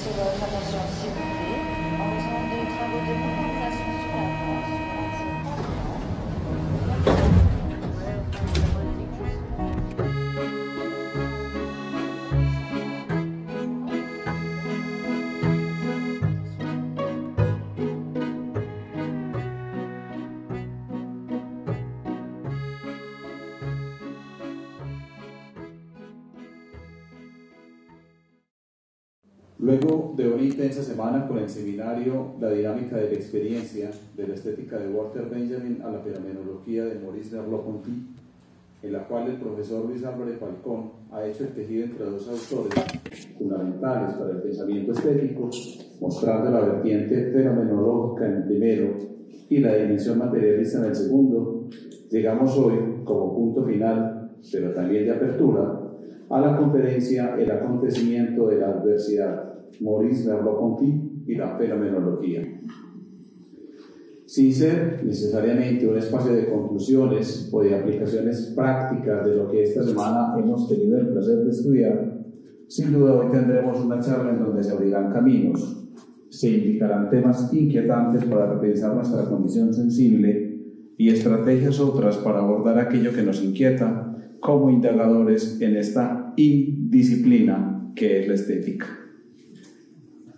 sur votre attention, s'il vous plaît. En raison de travaux de modernisation sur la voie, sur l'axe Luego de una intensa semana con el seminario La dinámica de la experiencia, de la estética de Walter Benjamin a la fenomenología de Maurice Merleau-Ponty, en la cual el profesor Luis Álvarez Falcón ha hecho el tejido entre dos autores fundamentales para el pensamiento estético, mostrando la vertiente fenomenológica en el primero y la dimensión materialista en el segundo, llegamos hoy, como punto final, pero también de apertura, a la conferencia El acontecimiento de la adversidad, Maurice Merleau-Ponty y la fenomenología. Sin ser necesariamente un espacio de conclusiones o de aplicaciones prácticas de lo que esta semana hemos tenido el placer de estudiar, sin duda hoy tendremos una charla en donde se abrirán caminos, se indicarán temas inquietantes para repensar nuestra condición sensible y estrategias otras para abordar aquello que nos inquieta como indagadores en esta indisciplina que es la estética.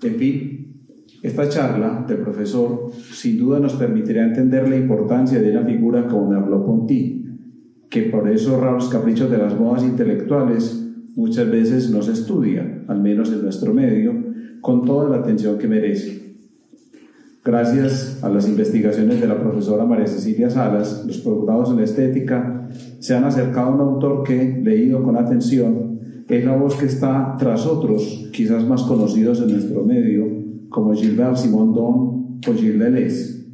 En fin, esta charla del profesor sin duda nos permitirá entender la importancia de una figura como Merleau-Ponty, que por esos raros caprichos de las modas intelectuales muchas veces no se estudia, al menos en nuestro medio, con toda la atención que merece. Gracias a las investigaciones de la profesora María Cecilia Salas, los posgrados en estética se han acercado a un autor que, leído con atención, es la voz que está tras otros, quizás más conocidos en nuestro medio, como Gilbert Simondon o Gilles Deleuze,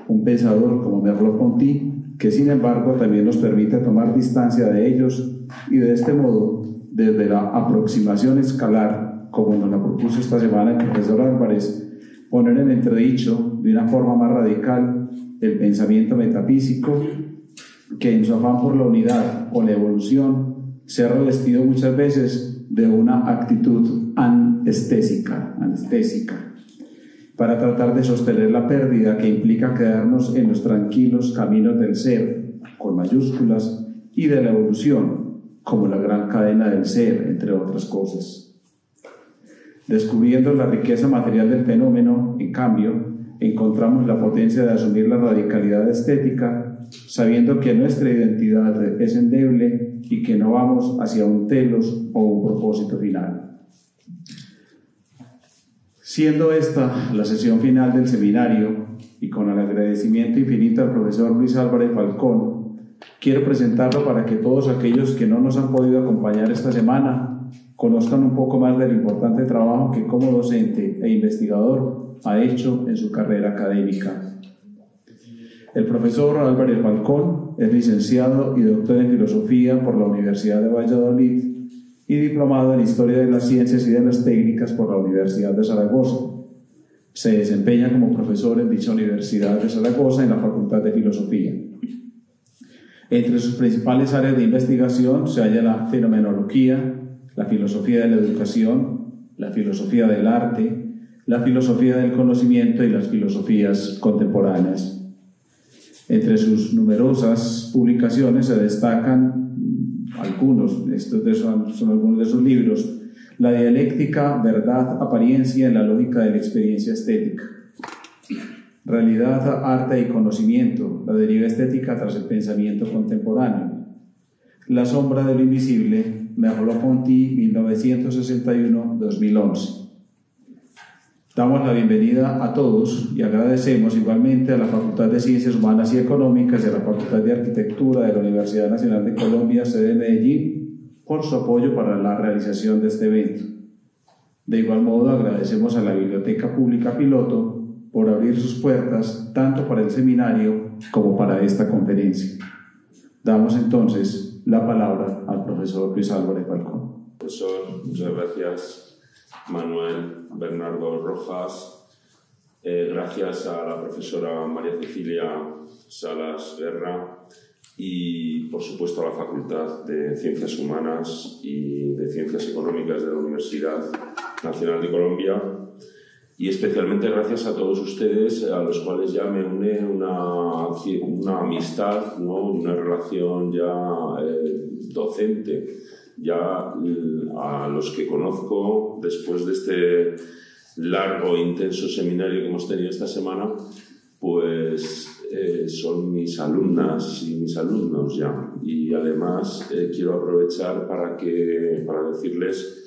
un pensador como Merleau-Ponty, que sin embargo también nos permite tomar distancia de ellos y de este modo, desde la aproximación escalar, como nos la propuso esta semana el profesor Álvarez, poner en entredicho de una forma más radical el pensamiento metafísico que en su afán por la unidad o la evolución se ha revestido muchas veces de una actitud anestésica para tratar de sostener la pérdida que implica quedarnos en los tranquilos caminos del ser, con mayúsculas, y de la evolución, como la gran cadena del ser, entre otras cosas. Descubriendo la riqueza material del fenómeno, en cambio, encontramos la potencia de asumir la radicalidad estética, sabiendo que nuestra identidad es endeble y que no vamos hacia un telos o un propósito final. Siendo esta la sesión final del seminario, y con el agradecimiento infinito al profesor Luis Álvarez Falcón, quiero presentarlo para que todos aquellos que no nos han podido acompañar esta semana conozcan un poco más del importante trabajo que como docente e investigador ha hecho en su carrera académica. El profesor Álvarez Falcón es licenciado y doctor en Filosofía por la Universidad de Valladolid y diplomado en Historia de las Ciencias y de las Técnicas por la Universidad de Zaragoza. Se desempeña como profesor en dicha Universidad de Zaragoza en la Facultad de Filosofía. Entre sus principales áreas de investigación se halla la fenomenología, la filosofía de la educación, la filosofía del arte, la filosofía del conocimiento y las filosofías contemporáneas. Entre sus numerosas publicaciones se destacan algunos, estos son algunos de sus libros: La dialéctica, verdad, apariencia en la lógica de la experiencia estética; Realidad, arte y conocimiento, la deriva estética tras el pensamiento contemporáneo; La sombra de lo invisible, Merleau-Ponty, 1961-2011. Damos la bienvenida a todos y agradecemos igualmente a la Facultad de Ciencias Humanas y Económicas y a la Facultad de Arquitectura de la Universidad Nacional de Colombia, sede de Medellín, por su apoyo para la realización de este evento. De igual modo, agradecemos a la Biblioteca Pública Piloto por abrir sus puertas tanto para el seminario como para esta conferencia. Damos entonces la palabra al profesor Luis Álvarez Falcón. Profesor, muchas gracias. Manuel Bernardo Rojas, gracias a la profesora María Cecilia Salas Guerra y, por supuesto, a la Facultad de Ciencias Humanas y de Ciencias Económicas de la Universidad Nacional de Colombia, y especialmente gracias a todos ustedes, a los cuales ya me une una amistad, ¿no? Una relación ya docente, ya a los que conozco después de este largo e intenso seminario que hemos tenido esta semana, pues son mis alumnas y mis alumnos ya. Y además quiero aprovechar para decirles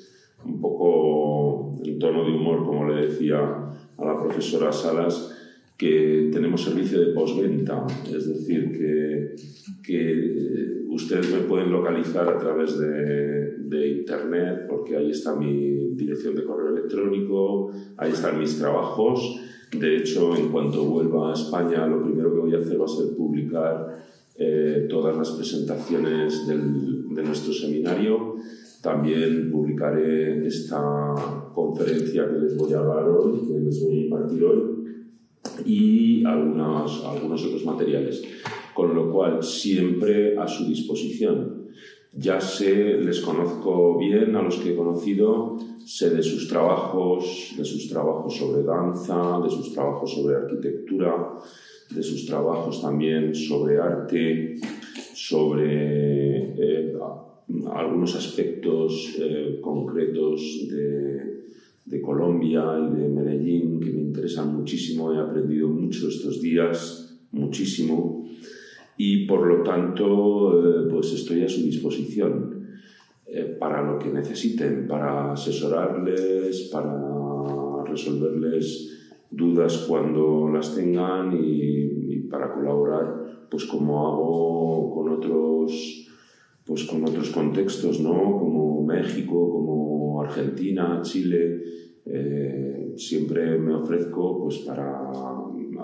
un poco en tono de humor, como le decía a la profesora Salas, que tenemos servicio de postventa, es decir, que ustedes me pueden localizar a través de internet, porque ahí está mi dirección de correo electrónico, ahí están mis trabajos. De hecho, en cuanto vuelva a España, lo primero que voy a hacer va a ser publicar todas las presentaciones de nuestro seminario. También publicaré esta conferencia que les voy a dar hoy, que les voy a impartir hoy, y algunos otros materiales. Con lo cual, siempre a su disposición. Ya les conozco bien a los que he conocido, sé de sus trabajos sobre danza, de sus trabajos sobre arquitectura, de sus trabajos también sobre arte, sobre algunos aspectos concretos de Colombia y de Medellín que me interesan muchísimo. He aprendido mucho estos días, muchísimo, y por lo tanto pues estoy a su disposición para lo que necesiten, para asesorarles, para resolverles dudas cuando las tengan y para colaborar, pues como hago con otros contextos, ¿no? Como México, como Argentina, Chile. Siempre me ofrezco pues para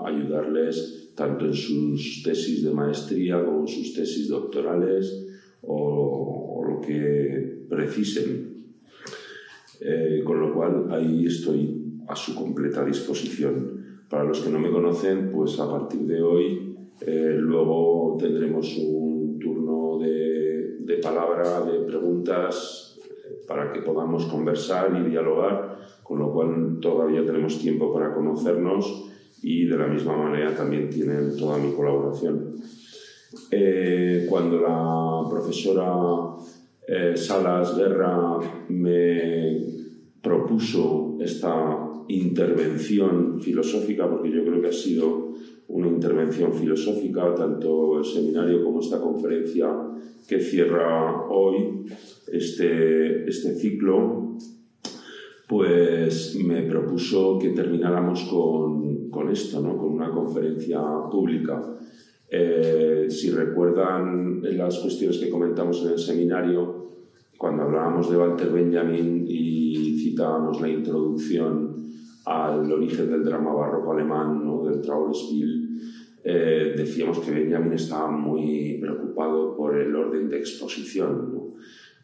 ayudarles tanto en sus tesis de maestría como en sus tesis doctorales o lo que precisen. Con lo cual ahí estoy a su completa disposición. Para los que no me conocen, pues a partir de hoy luego tendremos un turno de palabra, de preguntas, para que podamos conversar y dialogar, con lo cual todavía tenemos tiempo para conocernos y de la misma manera también tienen toda mi colaboración. Cuando la profesora Salas Guerra me propuso esta intervención filosófica, porque yo creo que ha sido una intervención filosófica, tanto el seminario como esta conferencia que cierra hoy este ciclo, pues me propuso que termináramos con esto, ¿no? Con una conferencia pública. Si recuerdan las cuestiones que comentamos en el seminario, cuando hablábamos de Walter Benjamin y citábamos la introducción al origen del drama barroco alemán, ¿no? Del Trauerspiel, decíamos que Benjamin estaba muy preocupado por el orden de exposición, ¿no?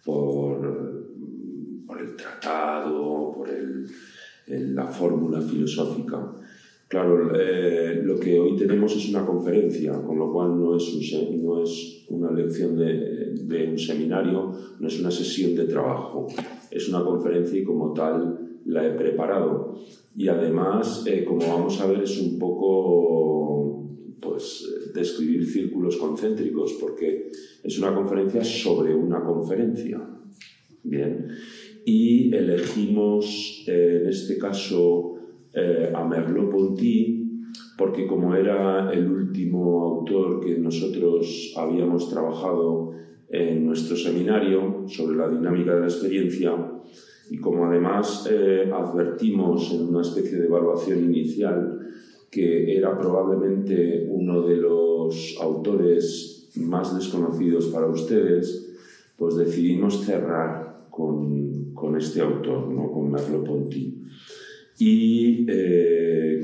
por el tratado, por la fórmula filosófica. Claro, lo que hoy tenemos es una conferencia, con lo cual no es una lección de un seminario, no es una sesión de trabajo, es una conferencia y como tal la he preparado. Y además, como vamos a ver, es un poco pues describir círculos concéntricos, porque es una conferencia sobre una conferencia. Bien, y elegimos en este caso a Merleau-Ponty, porque como era el último autor que nosotros habíamos trabajado en nuestro seminario sobre la dinámica de la experiencia, y como además advertimos en una especie de evaluación inicial que era probablemente uno de los autores más desconocidos para ustedes, pues decidimos cerrar con este autor, ¿no? Con Merleau-Ponty. Y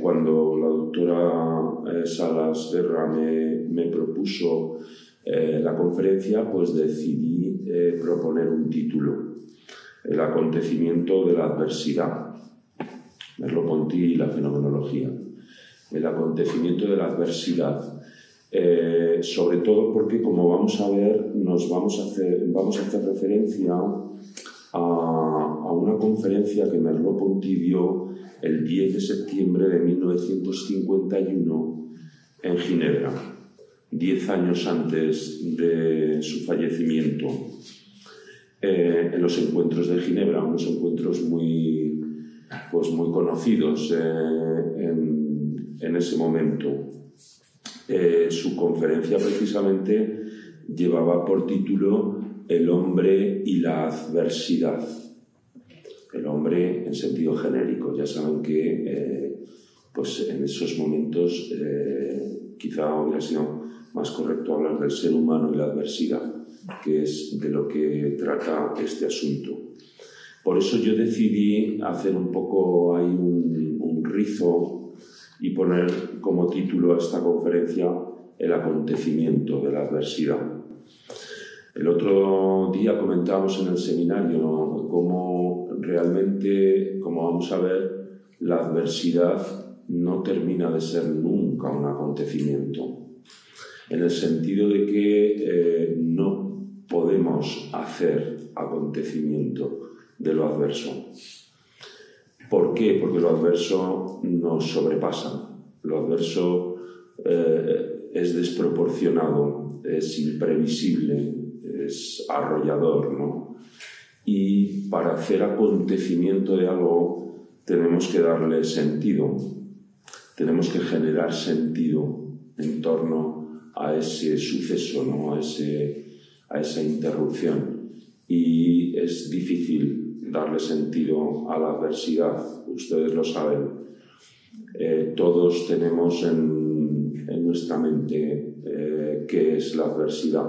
cuando la doctora Salas Guerra me propuso la conferencia, pues decidí proponer un título: El acontecimiento de la adversidad, Merleau-Ponty y la fenomenología. El acontecimiento de la adversidad, sobre todo porque, como vamos a ver, vamos a hacer referencia a una conferencia que Merleau-Ponty dio el 10 de septiembre de 1951 en Ginebra, 10 años antes de su fallecimiento, en los encuentros de Ginebra, unos encuentros muy conocidos en ese momento. Su conferencia precisamente llevaba por título El hombre y la adversidad. El hombre en sentido genérico. Ya saben que en esos momentos quizá hubiera sido más correcto hablar del ser humano y la adversidad, que es de lo que trata este asunto. Por eso yo decidí hacer un poco ahí un rizo y poner como título a esta conferencia el acontecimiento de la adversidad. El otro día comentábamos en el seminario, ¿no?, cómo realmente, como vamos a ver, la adversidad no termina de ser nunca un acontecimiento, en el sentido de que no podemos hacer acontecimiento de lo adverso. ¿Por qué? Porque lo adverso nos sobrepasa. Lo adverso es desproporcionado, es imprevisible, es arrollador, ¿no? Y para hacer acontecimiento de algo tenemos que darle sentido, tenemos que generar sentido en torno a ese suceso, ¿no?, a esa interrupción. Y es difícil darle sentido a la adversidad, ustedes lo saben. Todos tenemos en nuestra mente qué es la adversidad.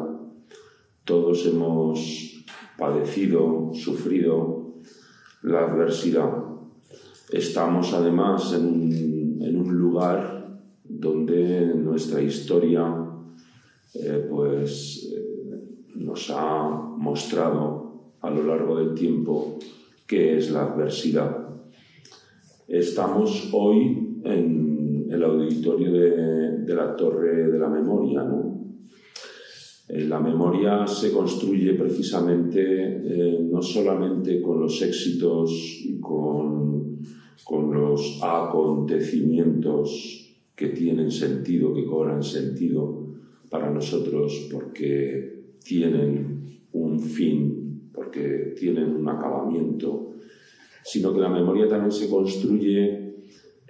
Todos hemos padecido, sufrido la adversidad. Estamos además en un lugar donde nuestra historia nos ha mostrado a lo largo del tiempo qué es la adversidad. Estamos hoy en el auditorio de la Torre de la Memoria, ¿no? La memoria se construye precisamente no solamente con los éxitos y con los acontecimientos que tienen sentido, que cobran sentido para nosotros porque tienen un fin, porque tienen un acabamiento, sino que la memoria también se construye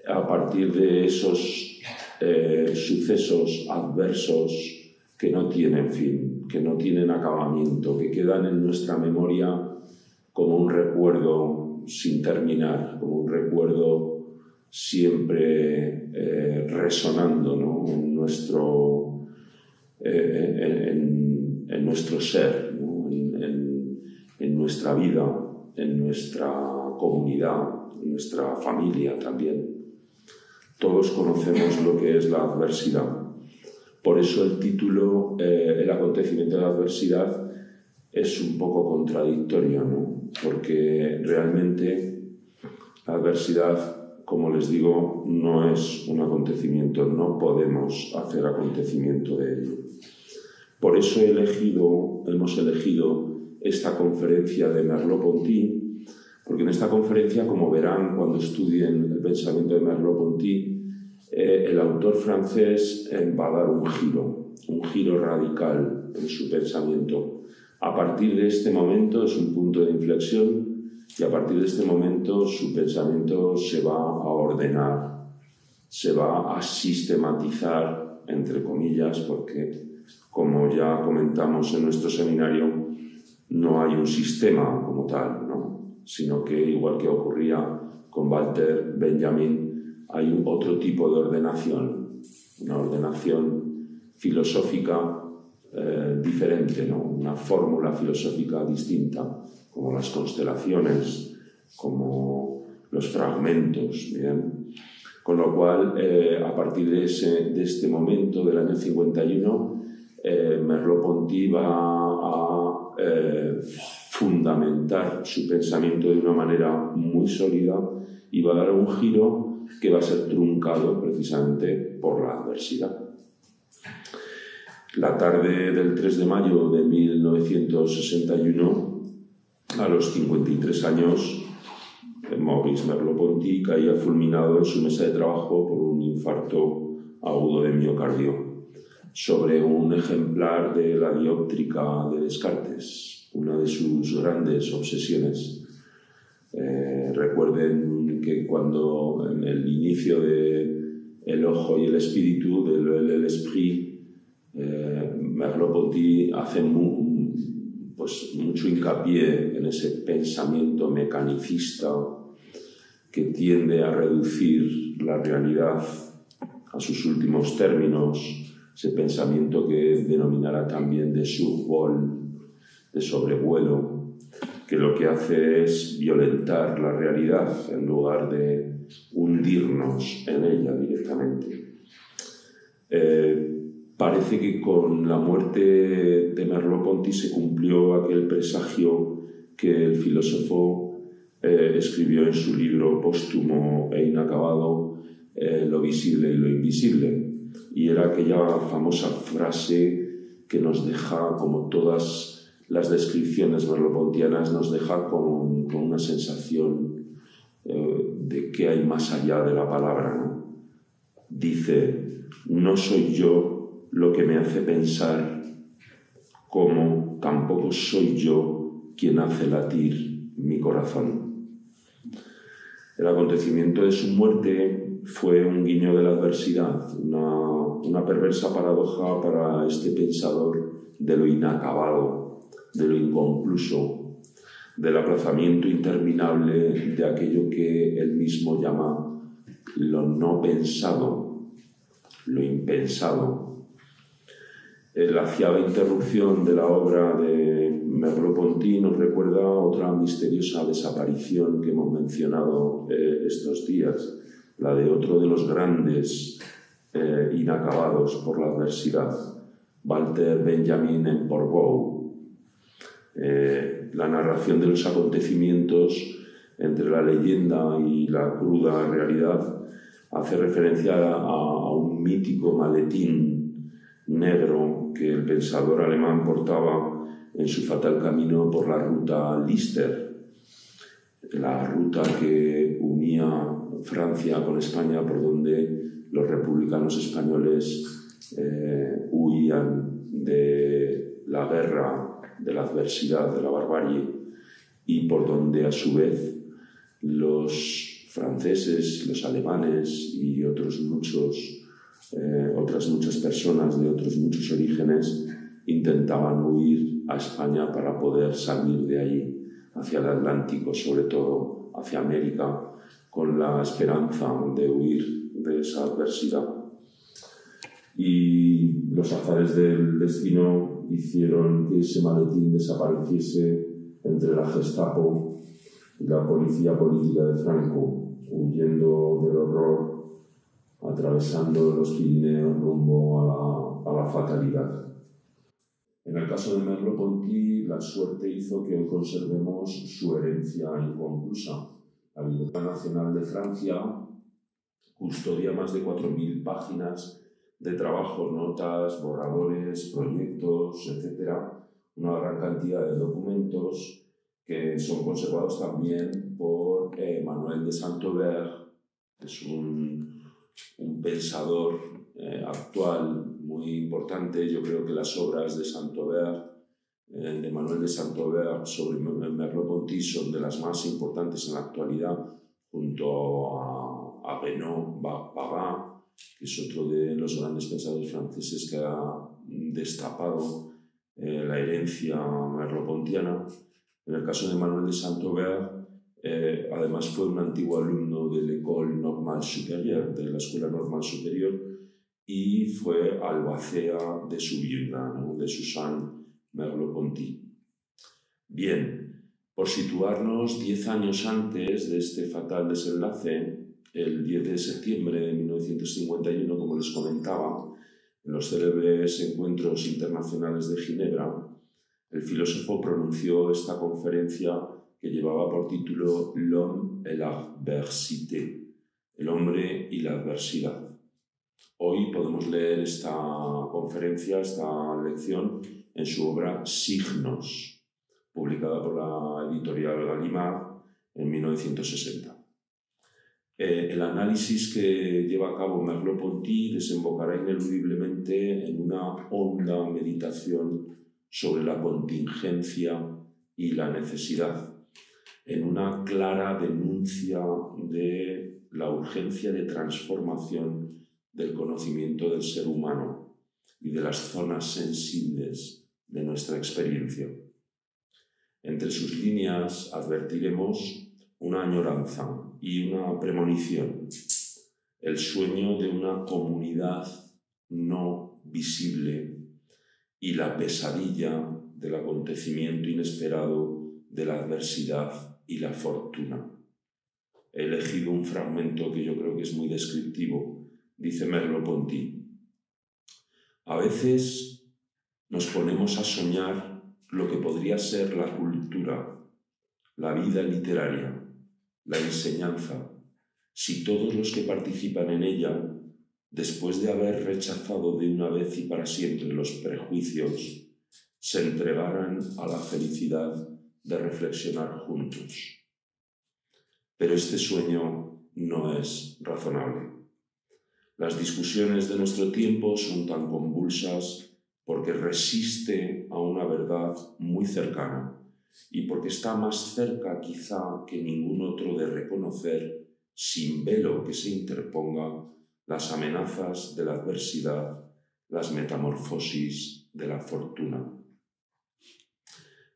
a partir de esos sucesos adversos que no tienen fin, que no tienen acabamiento, que quedan en nuestra memoria como un recuerdo sin terminar, como un recuerdo siempre resonando, ¿no?, en nuestro ser, ¿no?, en nuestra vida, en nuestra comunidad, en nuestra familia también. Todos conocemos lo que es la adversidad. Por eso el título, el acontecimiento de la adversidad, es un poco contradictorio, ¿no? Porque realmente la adversidad, como les digo, no es un acontecimiento, no podemos hacer acontecimiento de ello. Por eso hemos elegido esta conferencia de Merleau-Ponty, porque en esta conferencia, como verán cuando estudien el pensamiento de Merleau-Ponty, el autor francés va a dar un giro radical en su pensamiento. A partir de este momento es un punto de inflexión y a partir de este momento su pensamiento se va a ordenar, se va a sistematizar, entre comillas, porque, como ya comentamos en nuestro seminario, no hay un sistema como tal, ¿no?, sino que, igual que ocurría con Walter Benjamin, hay otro tipo de ordenación, una ordenación filosófica diferente, ¿no?, una fórmula filosófica distinta, como las constelaciones, como los fragmentos, ¿bien? Con lo cual, a partir de este momento del año 51, Merleau-Ponty va a fundamentar su pensamiento de una manera muy sólida y va a dar un giro que va a ser truncado precisamente por la adversidad. La tarde del 3 de mayo de 1961, a los 53 años, Maurice Merleau-Ponty caía fulminado en su mesa de trabajo por un infarto agudo de miocardio, sobre un ejemplar de la dióptrica de Descartes, una de sus grandes obsesiones. Recuerden que cuando en el inicio de El ojo y el espíritu, del esprit, Merleau-Ponty hace mucho hincapié en ese pensamiento mecanicista que tiende a reducir la realidad a sus últimos términos, ese pensamiento que denominará también de survol, de sobrevuelo, que lo que hace es violentar la realidad en lugar de hundirnos en ella directamente. Parece que con la muerte de Merleau-Ponty se cumplió aquel presagio que el filósofo escribió en su libro póstumo e inacabado, Lo visible y lo invisible, y era aquella famosa frase que nos deja, como todas las descripciones merleau-pontianas, nos deja con una sensación de que hay más allá de la palabra, ¿no? Dice: no soy yo lo que me hace pensar, como tampoco soy yo quien hace latir mi corazón. El acontecimiento de su muerte fue un guiño de la adversidad, una perversa paradoja para este pensador de lo inacabado, de lo inconcluso, del aplazamiento interminable de aquello que él mismo llama lo no pensado, lo impensado. La aciaga interrupción de la obra de Merleau-Ponty nos recuerda otra misteriosa desaparición que hemos mencionado estos días, la de otro de los grandes inacabados por la adversidad, Walter Benjamin en Portbou. La narración de los acontecimientos entre la leyenda y la cruda realidad hace referencia a un mítico maletín negro que el pensador alemán portaba en su fatal camino por la ruta Lister, la ruta que unía Francia con España, por donde los republicanos españoles huían de la guerra, de la adversidad, de la barbarie, y por donde a su vez los franceses, los alemanes y otras muchas personas de otros muchos orígenes intentaban huir a España para poder salir de allí hacia el Atlántico, sobre todo hacia América, con la esperanza de huir de esa adversidad. Y los azares del destino hicieron que ese maletín desapareciese entre la Gestapo y la policía política de Franco, huyendo del horror, atravesando los Pirineos rumbo a la fatalidad. En el caso de Merleau-Ponty, la suerte hizo que hoy conservemos su herencia inconclusa. La Biblioteca Nacional de Francia custodia más de 4.000 páginas de trabajos, notas, borradores, proyectos, etc. Una gran cantidad de documentos que son conservados también por Manuel de Saint-Aubert, que es un pensador actual muy importante. Yo creo que las obras de Saint-Aubert, de Manuel de Saint-Aubert sobre Merleau-Ponty son de las más importantes en la actualidad, junto a Renaud Barras, que es otro de los grandes pensadores franceses que ha destapado la herencia merleau-pontiana. En el caso de Manuel de Saint-Aubert, además fue un antiguo alumno de l'École Normale Supérieure, de la Escuela Normal Superior, y fue albacea de su viuda, ¿no?, de Suzanne Merleau-Ponty. Bien, por situarnos 10 años antes de este fatal desenlace, el 10 de septiembre de 1951, como les comentaba, en los célebres encuentros internacionales de Ginebra, el filósofo pronunció esta conferencia que llevaba por título L'homme et l'adversité, el hombre y la adversidad. Hoy podemos leer esta conferencia, esta lección, en su obra Signos, publicada por la editorial Gallimard en 1960. El análisis que lleva a cabo Merleau-Ponty desembocará ineludiblemente en una honda meditación sobre la contingencia y la necesidad, en una clara denuncia de la urgencia de transformación del conocimiento del ser humano y de las zonas sensibles de nuestra experiencia. Entre sus líneas advertiremos una añoranza y una premonición, el sueño de una comunidad no visible y la pesadilla del acontecimiento inesperado de la adversidad y la fortuna. He elegido un fragmento que yo creo que es muy descriptivo. Dice Merleau-Ponty: a veces nos ponemos a soñar lo que podría ser la cultura, la vida literaria, la enseñanza, si todos los que participan en ella, después de haber rechazado de una vez y para siempre los prejuicios, se entregaran a la felicidad de reflexionar juntos. Pero este sueño no es razonable. Las discusiones de nuestro tiempo son tan convulsas porque resiste a una verdad muy cercana y porque está más cerca quizá que ningún otro de reconocer, sin velo que se interponga, las amenazas de la adversidad, las metamorfosis de la fortuna.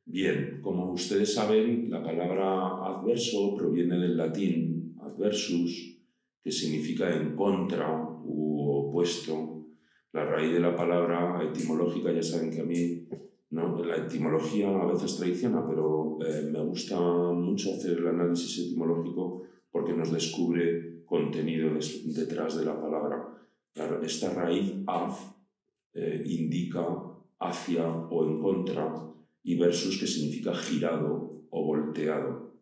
Bien, como ustedes saben, la palabra adverso proviene del latín adversus, que significa en contra u opuesto. La raíz de la palabra etimológica, ya saben que a mí, ¿no?, la etimología a veces traiciona, pero me gusta mucho hacer el análisis etimológico porque nos descubre contenido detrás de la palabra. Esta raíz ad indica hacia o en contra, y versus, que significa girado o volteado.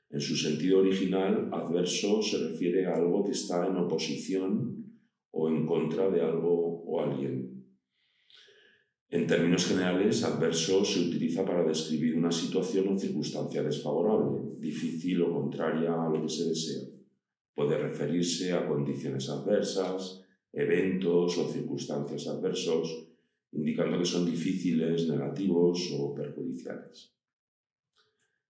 En su sentido original, adverso se refiere a algo que está en oposición o en contra de algo o alguien. En términos generales, adverso se utiliza para describir una situación o circunstancia desfavorable, difícil o contraria a lo que se desea. Puede referirse a condiciones adversas, eventos o circunstancias adversos, indicando que son difíciles, negativos o perjudiciales.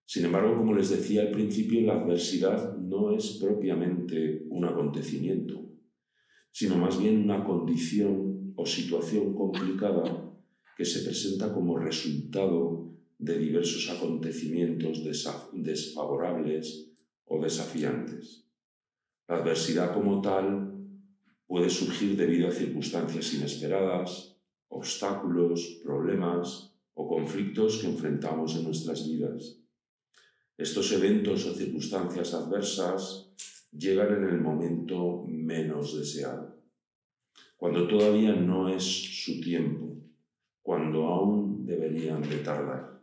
Sin embargo, como les decía al principio, la adversidad no es propiamente un acontecimiento, sino más bien una condición o situación complicada que se presenta como resultado de diversos acontecimientos desfavorables o desafiantes. La adversidad como tal puede surgir debido a circunstancias inesperadas, obstáculos, problemas o conflictos que enfrentamos en nuestras vidas. Estos eventos o circunstancias adversas llegan en el momento menos deseado, cuando todavía no es su tiempo, cuando aún deberían de tardar.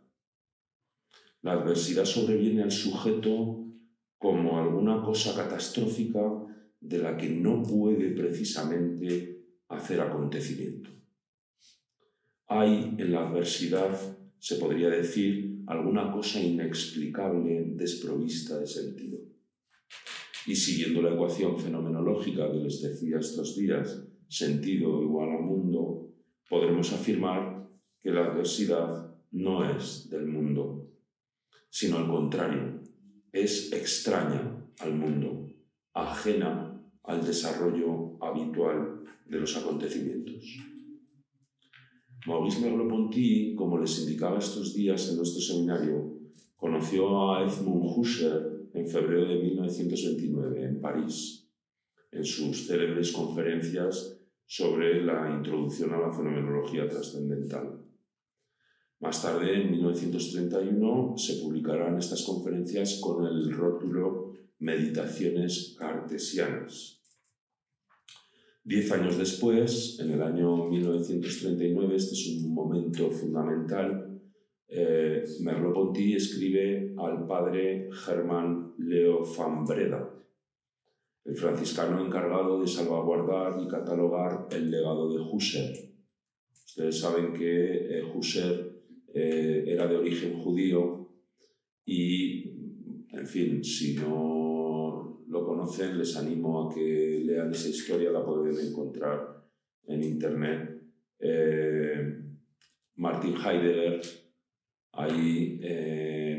La adversidad sobreviene al sujeto como alguna cosa catastrófica de la que no puede precisamente hacer acontecimiento. Hay en la adversidad, se podría decir, alguna cosa inexplicable desprovista de sentido. Y siguiendo la ecuación fenomenológica que les decía estos días, sentido igual a mundo, podremos afirmar que la adversidad no es del mundo, sino al contrario, es extraña al mundo, ajena al desarrollo habitual de los acontecimientos. Maurice Merleau-Ponty, como les indicaba estos días en nuestro seminario, conoció a Edmund Husserl en febrero de 1929 en París, en sus célebres conferencias sobre la introducción a la fenomenología trascendental. Más tarde, en 1931, se publicarán estas conferencias con el rótulo Meditaciones cartesianas. 10 años después, en el año 1939, este es un momento fundamental, Merleau-Ponty escribe al padre Germán Leo van Breda, el franciscano encargado de salvaguardar y catalogar el legado de Husserl. Ustedes saben que Husserl era de origen judío y En fin, si no lo conocen, les animo a que lean esa historia, la pueden encontrar en internet. Martin Heidegger ahí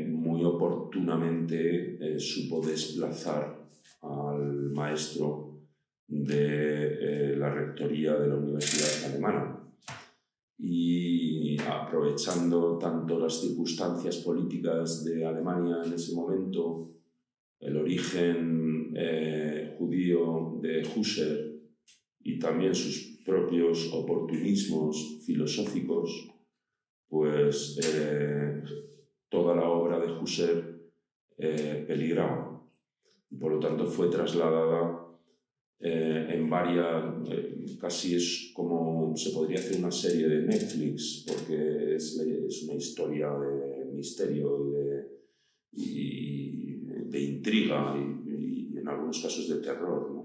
muy oportunamente supo desplazar al maestro de la rectoría de la Universidad Alemana, y aprovechando tanto las circunstancias políticas de Alemania en ese momento, el origen judío de Husserl y también sus propios oportunismos filosóficos, pues toda la obra de Husserl peligraba. Y por lo tanto fue trasladada en varias, casi es como se podría hacer una serie de Netflix, porque es una historia de misterio y de intriga y en algunos casos de terror, ¿no?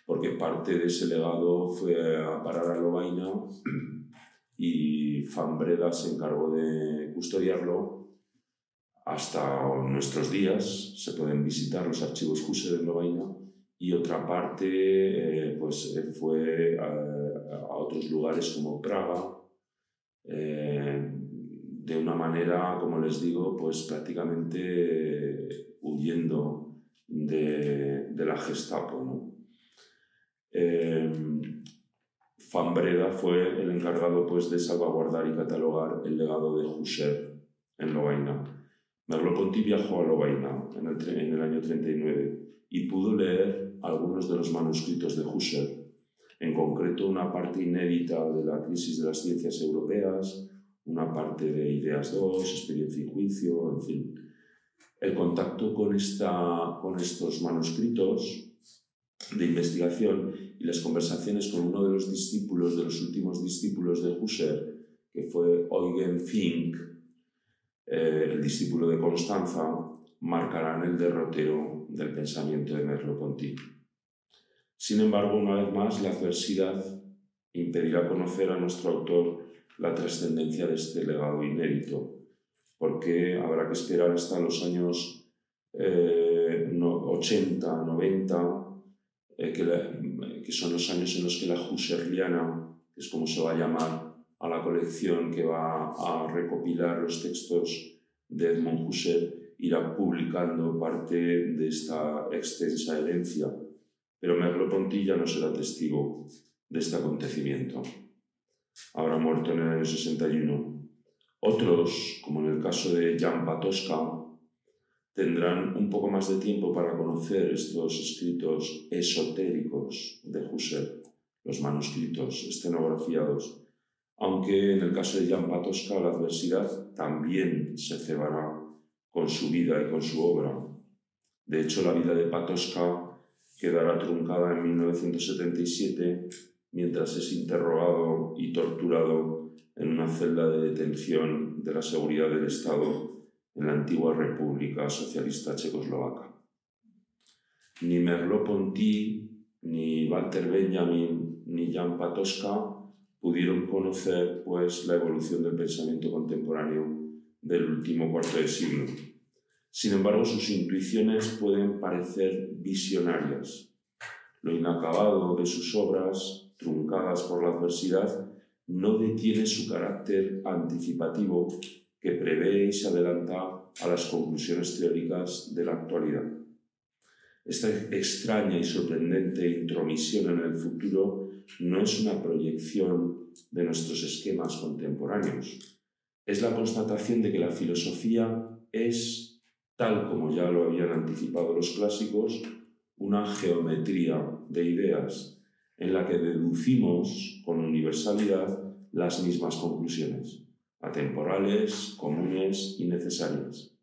Porque parte de ese legado fue a parar a Lovaina y Van Breda se encargó de custodiarlo hasta nuestros días. Se pueden visitar los archivos Husserl en Lovaina, y otra parte fue a otros lugares como Praga, de una manera, como les digo, pues prácticamente huyendo de la Gestapo, ¿no? Van Breda fue el encargado, pues, de salvaguardar y catalogar el legado de Husserl en Lovaina. Merleau-Ponty viajó a Lovaina en el año 39 y pudo leer algunos de los manuscritos de Husserl, en concreto una parte inédita de la crisis de las ciencias europeas, una parte de Ideas 2, Experiencia y juicio, en fin. El contacto con estos manuscritos de investigación y las conversaciones con uno de los últimos discípulos de Husserl, que fue Eugen Fink, el discípulo de Constanza, marcarán el derrotero del pensamiento de Merleau-Ponty. Sin embargo, una vez más, la adversidad impedirá conocer a nuestro autor la trascendencia de este legado inédito, porque habrá que esperar hasta los años 80, 90, que son los años en los que la Husserliana, que es como se va a llamar a la colección que va a recopilar los textos de Edmund Husserl, irá publicando parte de esta extensa herencia. Pero Merleau-Ponty ya no será testigo de este acontecimiento. Habrá muerto en el año 61. Otros, como en el caso de Jan Patočka, tendrán un poco más de tiempo para conocer estos escritos esotéricos de Husserl, los manuscritos estenografiados, aunque en el caso de Jan Patočka la adversidad también se cebará con su vida y con su obra. De hecho, la vida de Patočka quedará truncada en 1977 mientras es interrogado y torturado en una celda de detención de la seguridad del Estado en la antigua República Socialista Checoslovaca. Ni Merleau-Ponty, ni Walter Benjamin, ni Jan Patočka pudieron conocer, pues, la evolución del pensamiento contemporáneo del último cuarto de siglo. Sin embargo, sus intuiciones pueden parecer visionarias. Lo inacabado de sus obras, truncadas por la adversidad, no detiene su carácter anticipativo que prevé y se adelanta a las conclusiones teóricas de la actualidad. Esta extraña y sorprendente intromisión en el futuro no es una proyección de nuestros esquemas contemporáneos. Es la constatación de que la filosofía es, tal como ya lo habían anticipado los clásicos, una geometría de ideas en la que deducimos con universalidad las mismas conclusiones, atemporales, comunes y necesarias.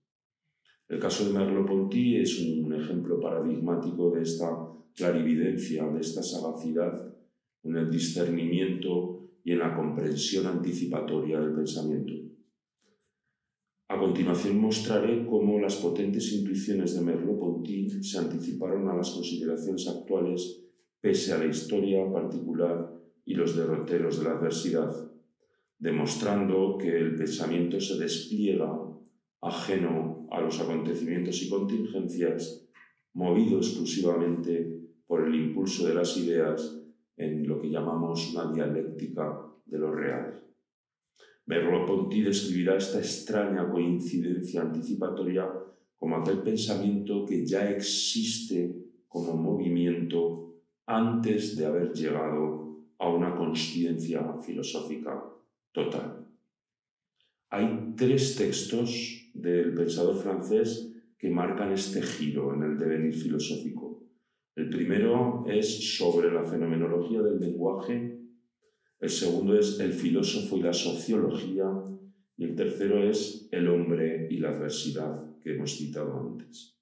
El caso de Merleau-Ponty es un ejemplo paradigmático de esta clarividencia, de esta sagacidad en el discernimiento y en la comprensión anticipatoria del pensamiento. A continuación mostraré cómo las potentes intuiciones de Merleau-Ponty se anticiparon a las consideraciones actuales pese a la historia particular y los derroteros de la adversidad, demostrando que el pensamiento se despliega ajeno a los acontecimientos y contingencias, movido exclusivamente por el impulso de las ideas en lo que llamamos una dialéctica de lo real. Merleau-Ponty describirá esta extraña coincidencia anticipatoria como aquel pensamiento que ya existe como movimiento antes de haber llegado a una consciencia filosófica total. Hay 3 textos del pensador francés que marcan este giro en el devenir filosófico. El primero es sobre la fenomenología del lenguaje, el segundo es el filósofo y la sociología, y el tercero es el hombre y la adversidad, que hemos citado antes.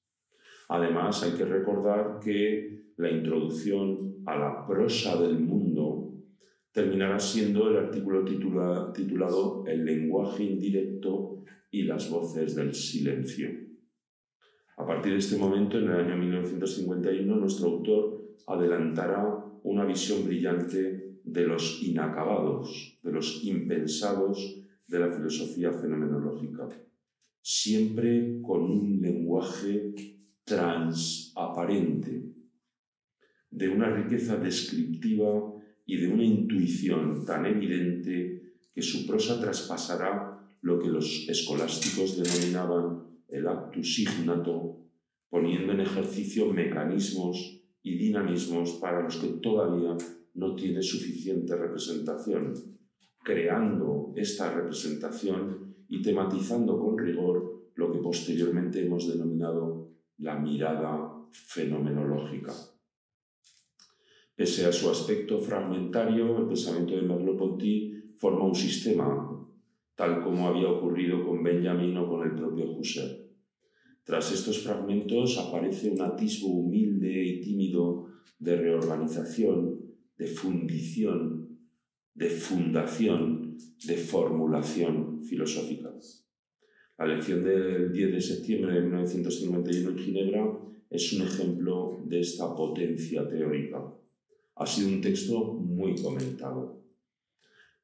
Además, hay que recordar que la introducción a la prosa del mundo terminará siendo el artículo titulado El lenguaje indirecto y las voces del silencio. A partir de este momento, en el año 1951, nuestro autor adelantará una visión brillante de los inacabados, de los impensados de la filosofía fenomenológica, siempre con un lenguaje transaparente, de una riqueza descriptiva y de una intuición tan evidente que su prosa traspasará lo que los escolásticos denominaban el actus ignato, poniendo en ejercicio mecanismos y dinamismos para los que todavía no tiene suficiente representación, creando esta representación y tematizando con rigor lo que posteriormente hemos denominado la mirada fenomenológica. Pese a su aspecto fragmentario, el pensamiento de Merleau-Ponty forma un sistema, tal como había ocurrido con Benjamin o con el propio Husserl. Tras estos fragmentos aparece un atisbo humilde y tímido de reorganización, de fundición, de fundación, de formulación filosófica. La lección del 10 de septiembre de 1951 en Ginebra es un ejemplo de esta potencia teórica. Ha sido un texto muy comentado,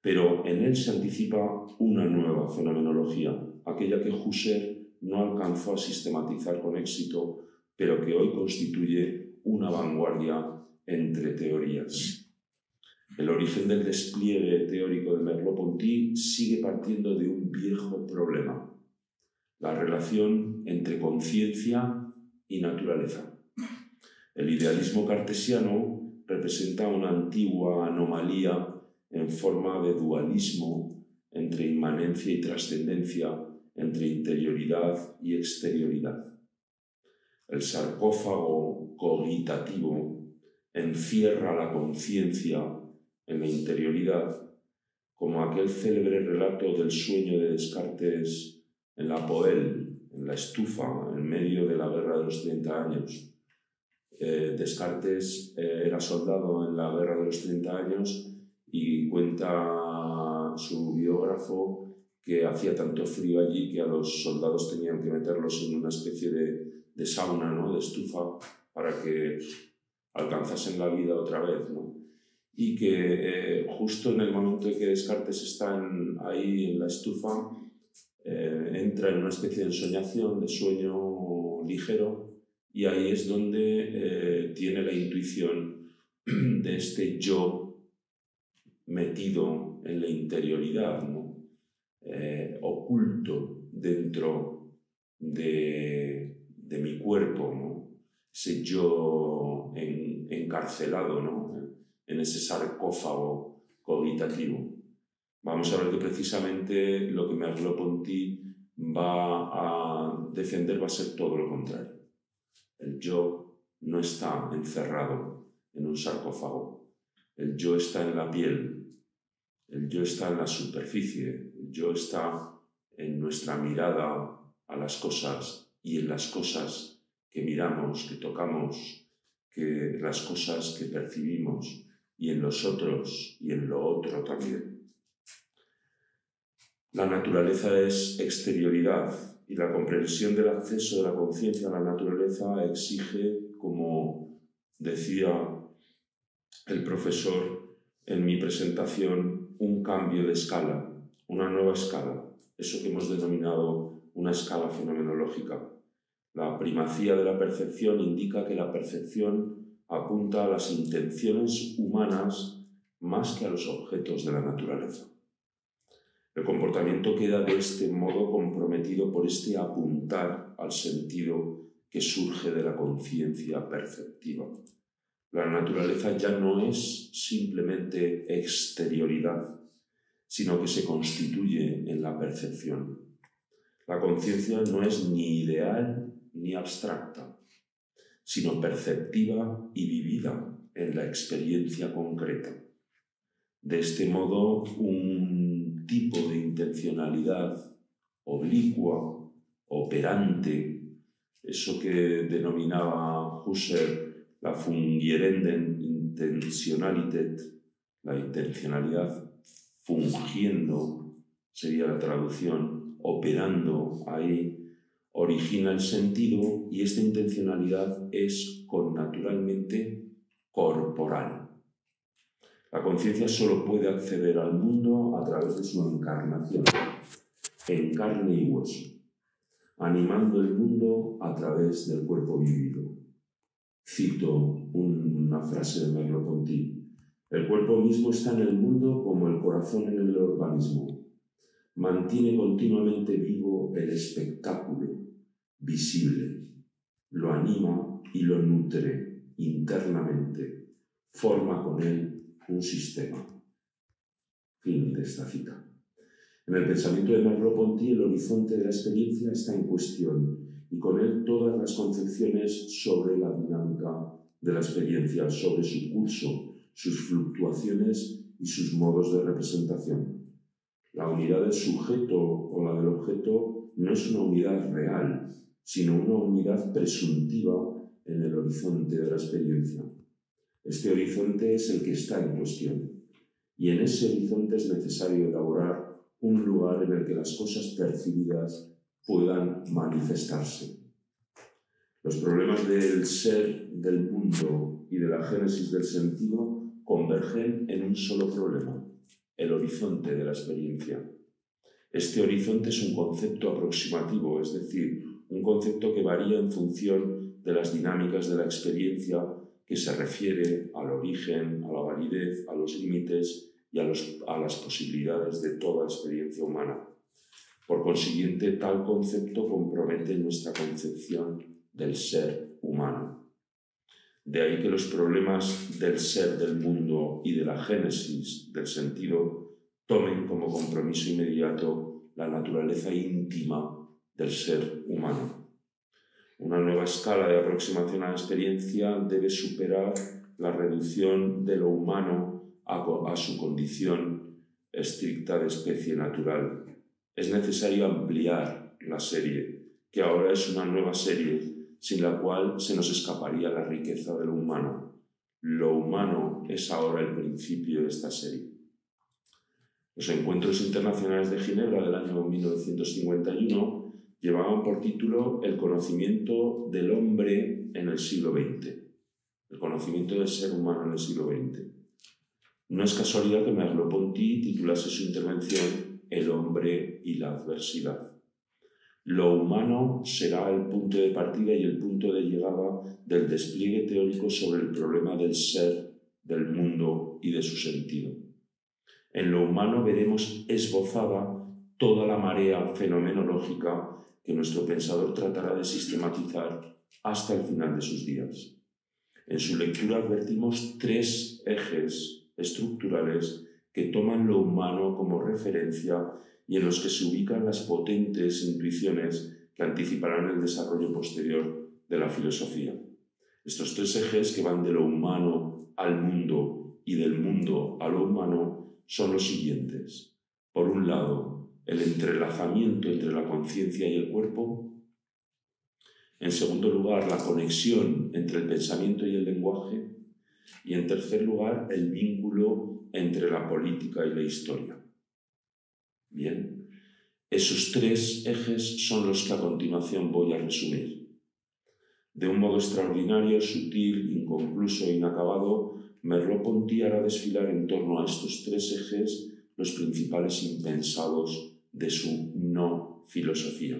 pero en él se anticipa una nueva fenomenología, aquella que Husserl no alcanzó a sistematizar con éxito, pero que hoy constituye una vanguardia entre teorías. El origen del despliegue teórico de Merleau-Ponty sigue partiendo de un viejo problema: la relación entre conciencia y naturaleza. El idealismo cartesiano representa una antigua anomalía en forma de dualismo entre inmanencia y trascendencia, entre interioridad y exterioridad. El sarcófago cogitativo encierra la conciencia en la interioridad, como aquel célebre relato del sueño de Descartes en la Poel, en la estufa, en medio de la Guerra de los 30 años. Descartes era soldado en la Guerra de los 30 años y cuenta su biógrafo que hacía tanto frío allí que a los soldados tenían que meterlos en una especie de sauna, ¿no?, de estufa, para que alcanzasen la vida otra vez, ¿no? Y que justo en el momento en que Descartes está ahí en la estufa, entra en una especie de ensoñación, de sueño ligero, y ahí es donde tiene la intuición de este yo metido en la interioridad, ¿no? Oculto dentro de mi cuerpo, ¿no? Ese yo encarcelado, ¿no?, en ese sarcófago cogitativo. Vamos a ver que precisamente lo que Merleau-Ponty va a defender va a ser todo lo contrario. El yo no está encerrado en un sarcófago. El yo está en la piel. El yo está en la superficie. El yo está en nuestra mirada a las cosas y en las cosas que miramos, que tocamos, que las cosas que percibimos, y en los otros y en lo otro también. La naturaleza es exterioridad y la comprensión del acceso de la conciencia a la naturaleza exige, como decía el profesor en mi presentación, un cambio de escala, una nueva escala, eso que hemos denominado una escala fenomenológica. La primacía de la percepción indica que la percepción apunta a las intenciones humanas más que a los objetos de la naturaleza. El comportamiento queda de este modo comprometido por este apuntar al sentido que surge de la conciencia perceptiva. La naturaleza ya no es simplemente exterioridad, sino que se constituye en la percepción. La conciencia no es ni ideal ni abstracta, sino perceptiva y vivida en la experiencia concreta. De este modo, un tipo de intencionalidad oblicua, operante, eso que denominaba Husserl la fungierende Intentionalität, la intencionalidad fungiendo, sería la traducción, operando ahí, origina el sentido y esta intencionalidad es connaturalmente corporal. La conciencia solo puede acceder al mundo a través de su encarnación, en carne y hueso, animando el mundo a través del cuerpo vivido. Cito una frase de Merleau-Ponty: el cuerpo mismo está en el mundo como el corazón en el organismo. Mantiene continuamente vivo el espectáculo visible, lo anima y lo nutre internamente, forma con él un sistema. Fin de esta cita. En el pensamiento de Merleau-Ponty, el horizonte de la experiencia está en cuestión y con él todas las concepciones sobre la dinámica de la experiencia, sobre su curso, sus fluctuaciones y sus modos de representación. La unidad del sujeto o la del objeto no es una unidad real, sino una unidad presuntiva en el horizonte de la experiencia. Este horizonte es el que está en cuestión, y en ese horizonte es necesario elaborar un lugar en el que las cosas percibidas puedan manifestarse. Los problemas del ser, del mundo y de la génesis del sentido convergen en un solo problema: el horizonte de la experiencia. Este horizonte es un concepto aproximativo, es decir, un concepto que varía en función de las dinámicas de la experiencia, que se refiere al origen, a la validez, a los límites y a las posibilidades de toda experiencia humana. Por consiguiente, tal concepto compromete nuestra concepción del ser humano. De ahí que los problemas del ser, del mundo y de la génesis del sentido tomen como compromiso inmediato la naturaleza íntima del ser humano. Una nueva escala de aproximación a la experiencia debe superar la reducción de lo humano a su condición estricta de especie natural. Es necesario ampliar la serie, que ahora es una nueva serie, sin la cual se nos escaparía la riqueza de lo humano. Lo humano es ahora el principio de esta serie. Los encuentros internacionales de Ginebra del año 1951 llevaban por título El conocimiento del hombre en el siglo XX, el conocimiento del ser humano en el siglo XX. No es casualidad que Merleau-Ponty titulase su intervención El hombre y la adversidad. Lo humano será el punto de partida y el punto de llegada del despliegue teórico sobre el problema del ser, del mundo y de su sentido. En lo humano veremos esbozada toda la marea fenomenológica que nuestro pensador tratará de sistematizar hasta el final de sus días. En su lectura advertimos tres ejes estructurales que toman lo humano como referencia y en los que se ubican las potentes intuiciones que anticiparán el desarrollo posterior de la filosofía. Estos tres ejes, que van de lo humano al mundo y del mundo a lo humano, son los siguientes. Por un lado, el entrelazamiento entre la conciencia y el cuerpo. En segundo lugar, la conexión entre el pensamiento y el lenguaje. Y en tercer lugar, el vínculo entre la política y la historia. Bien, esos tres ejes son los que a continuación voy a resumir. De un modo extraordinario, sutil, inconcluso e inacabado, Merleau-Ponty hará desfilar en torno a estos tres ejes los principales impensados de su no filosofía.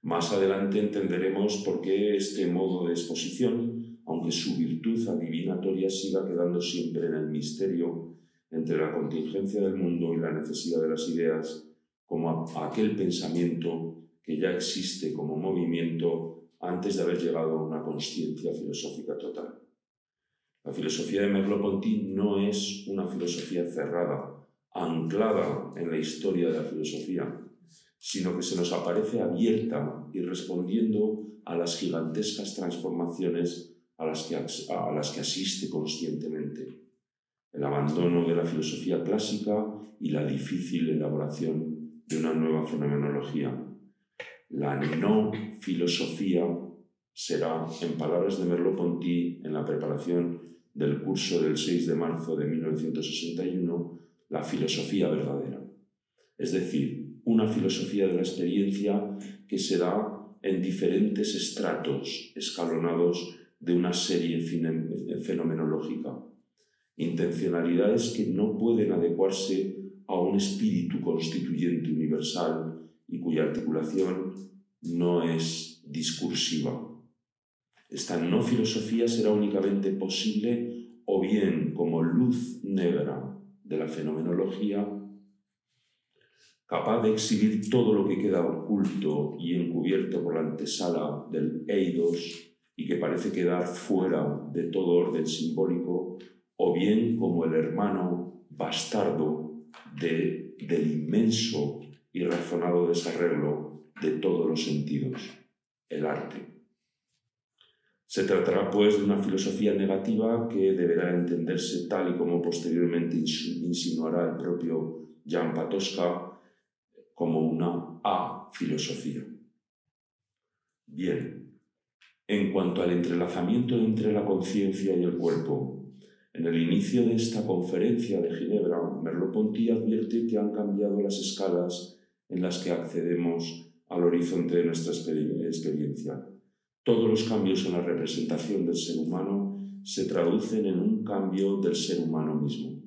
Más adelante entenderemos por qué este modo de exposición, aunque su virtud adivinatoria siga quedando siempre en el misterio entre la contingencia del mundo y la necesidad de las ideas, como aquel pensamiento que ya existe como movimiento antes de haber llegado a una consciencia filosófica total. La filosofía de Merleau-Ponty no es una filosofía cerrada, anclada en la historia de la filosofía, sino que se nos aparece abierta y respondiendo a las gigantescas transformaciones a las que asiste conscientemente. El abandono de la filosofía clásica y la difícil elaboración de una nueva fenomenología. La no filosofía será, en palabras de Merleau-Ponty, en la preparación del curso del 6 de marzo de 1961, la filosofía verdadera. Es decir, una filosofía de la experiencia que se da en diferentes estratos escalonados de una serie fenomenológica. Intencionalidades que no pueden adecuarse a un espíritu constituyente universal y cuya articulación no es discursiva. Esta no filosofía será únicamente posible o bien como luz negra de la fenomenología, capaz de exhibir todo lo que queda oculto y encubierto por la antesala del eidos y que parece quedar fuera de todo orden simbólico, o bien como el hermano bastardo del inmenso y razonado desarreglo de todos los sentidos, el arte. Se tratará, pues, de una filosofía negativa que deberá entenderse tal y como posteriormente insinuará el propio Jan Patočka, como una a-filosofía. Bien, en cuanto al entrelazamiento entre la conciencia y el cuerpo, en el inicio de esta conferencia de Ginebra, Merleau-Ponty advierte que han cambiado las escalas en las que accedemos al horizonte de nuestra experiencia. Todos los cambios en la representación del ser humano se traducen en un cambio del ser humano mismo.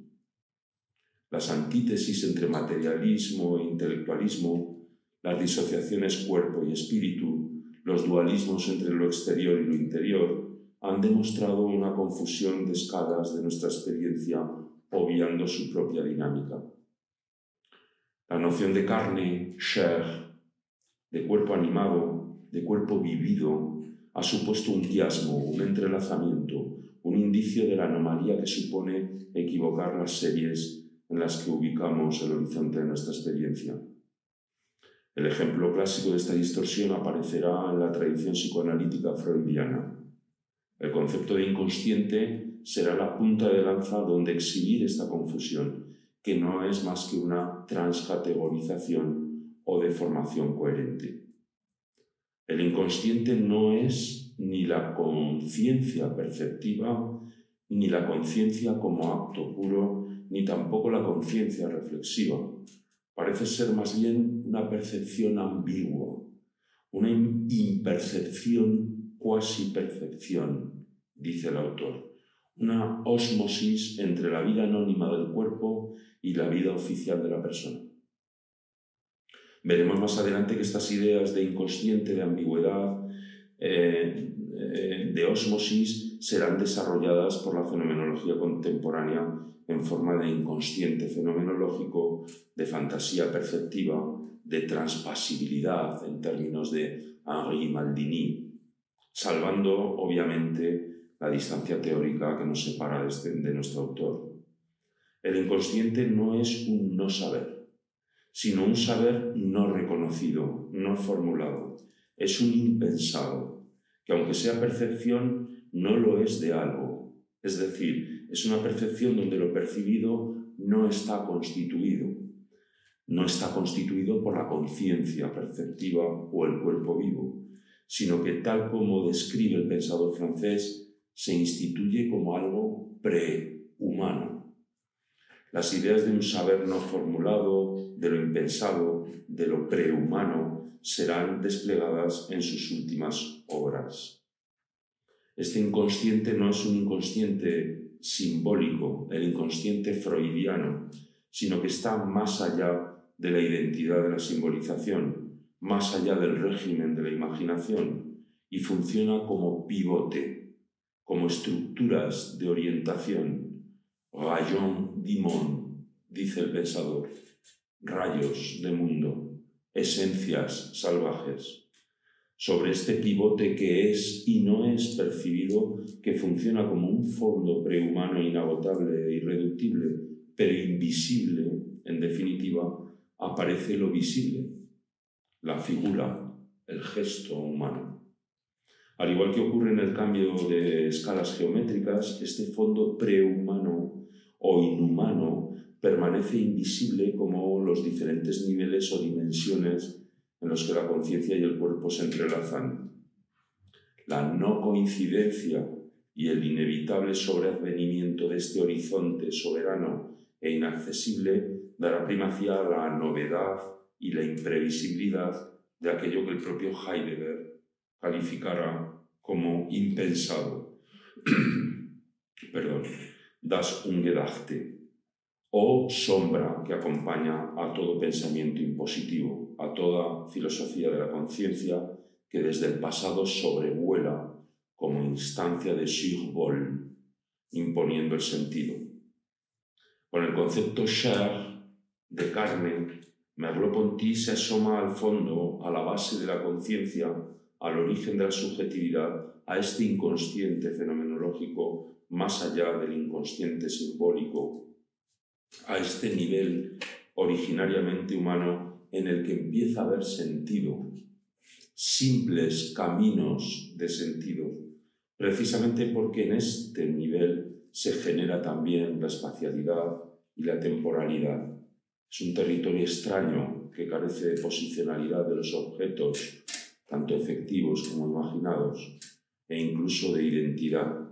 Las antítesis entre materialismo e intelectualismo, las disociaciones cuerpo y espíritu, los dualismos entre lo exterior y lo interior, han demostrado una confusión de escalas de nuestra experiencia, obviando su propia dinámica. La noción de carne, chair, de cuerpo animado, de cuerpo vivido, ha supuesto un quiasmo, un entrelazamiento, un indicio de la anomalía que supone equivocar las series en las que ubicamos el horizonte de nuestra experiencia. El ejemplo clásico de esta distorsión aparecerá en la tradición psicoanalítica freudiana. El concepto de inconsciente será la punta de lanza donde exhibir esta confusión, que no es más que una transcategorización o deformación coherente. El inconsciente no es ni la conciencia perceptiva, ni la conciencia como acto puro, ni tampoco la conciencia reflexiva. Parece ser más bien una percepción ambigua, una impercepción cuasi percepción, dice el autor, una ósmosis entre la vida anónima del cuerpo y la vida oficial de la persona. Veremos más adelante que estas ideas de inconsciente, de ambigüedad, de ósmosis, serán desarrolladas por la fenomenología contemporánea en forma de inconsciente fenomenológico, de fantasía perceptiva, de transpasibilidad en términos de Henri Maldini, salvando, obviamente, la distancia teórica que nos separa de nuestro autor. El inconsciente no es un no saber, sino un saber no reconocido, no formulado. Es un impensado, que aunque sea percepción, no lo es de algo. Es decir, es una percepción donde lo percibido no está constituido. No está constituido por la conciencia perceptiva o el cuerpo vivo, sino que, tal como describe el pensador francés, se instituye como algo prehumano. Las ideas de un saber no formulado, de lo impensado, de lo prehumano, serán desplegadas en sus últimas obras. Este inconsciente no es un inconsciente simbólico, el inconsciente freudiano, sino que está más allá de la identidad de la simbolización, más allá del régimen de la imaginación y funciona como pivote, como estructuras de orientación. Rayon du monde, dice el pensador, rayos de mundo, esencias salvajes. Sobre este pivote que es y no es percibido, que funciona como un fondo prehumano inagotable e irreductible, pero invisible, en definitiva, aparece lo visible, la figura, el gesto humano. Al igual que ocurre en el cambio de escalas geométricas, este fondo prehumano o inhumano permanece invisible como los diferentes niveles o dimensiones en los que la conciencia y el cuerpo se entrelazan. La no coincidencia y el inevitable sobreadvenimiento de este horizonte soberano e inaccesible dará primacía a la novedad y la imprevisibilidad de aquello que el propio Heidegger calificará como impensado. Das Ungedachte, o sombra que acompaña a todo pensamiento impositivo, a toda filosofía de la conciencia que desde el pasado sobrevuela como instancia de Survol, imponiendo el sentido. Con el concepto chair, de carne, Merleau-Ponty se asoma al fondo, a la base de la conciencia, al origen de la subjetividad, a este inconsciente fenomenológico más allá del inconsciente simbólico, a este nivel originariamente humano en el que empieza a haber sentido, simples caminos de sentido, precisamente porque en este nivel se genera también la espacialidad y la temporalidad. Es un territorio extraño que carece de posicionalidad de los objetos, tanto efectivos como imaginados, e incluso de identidad.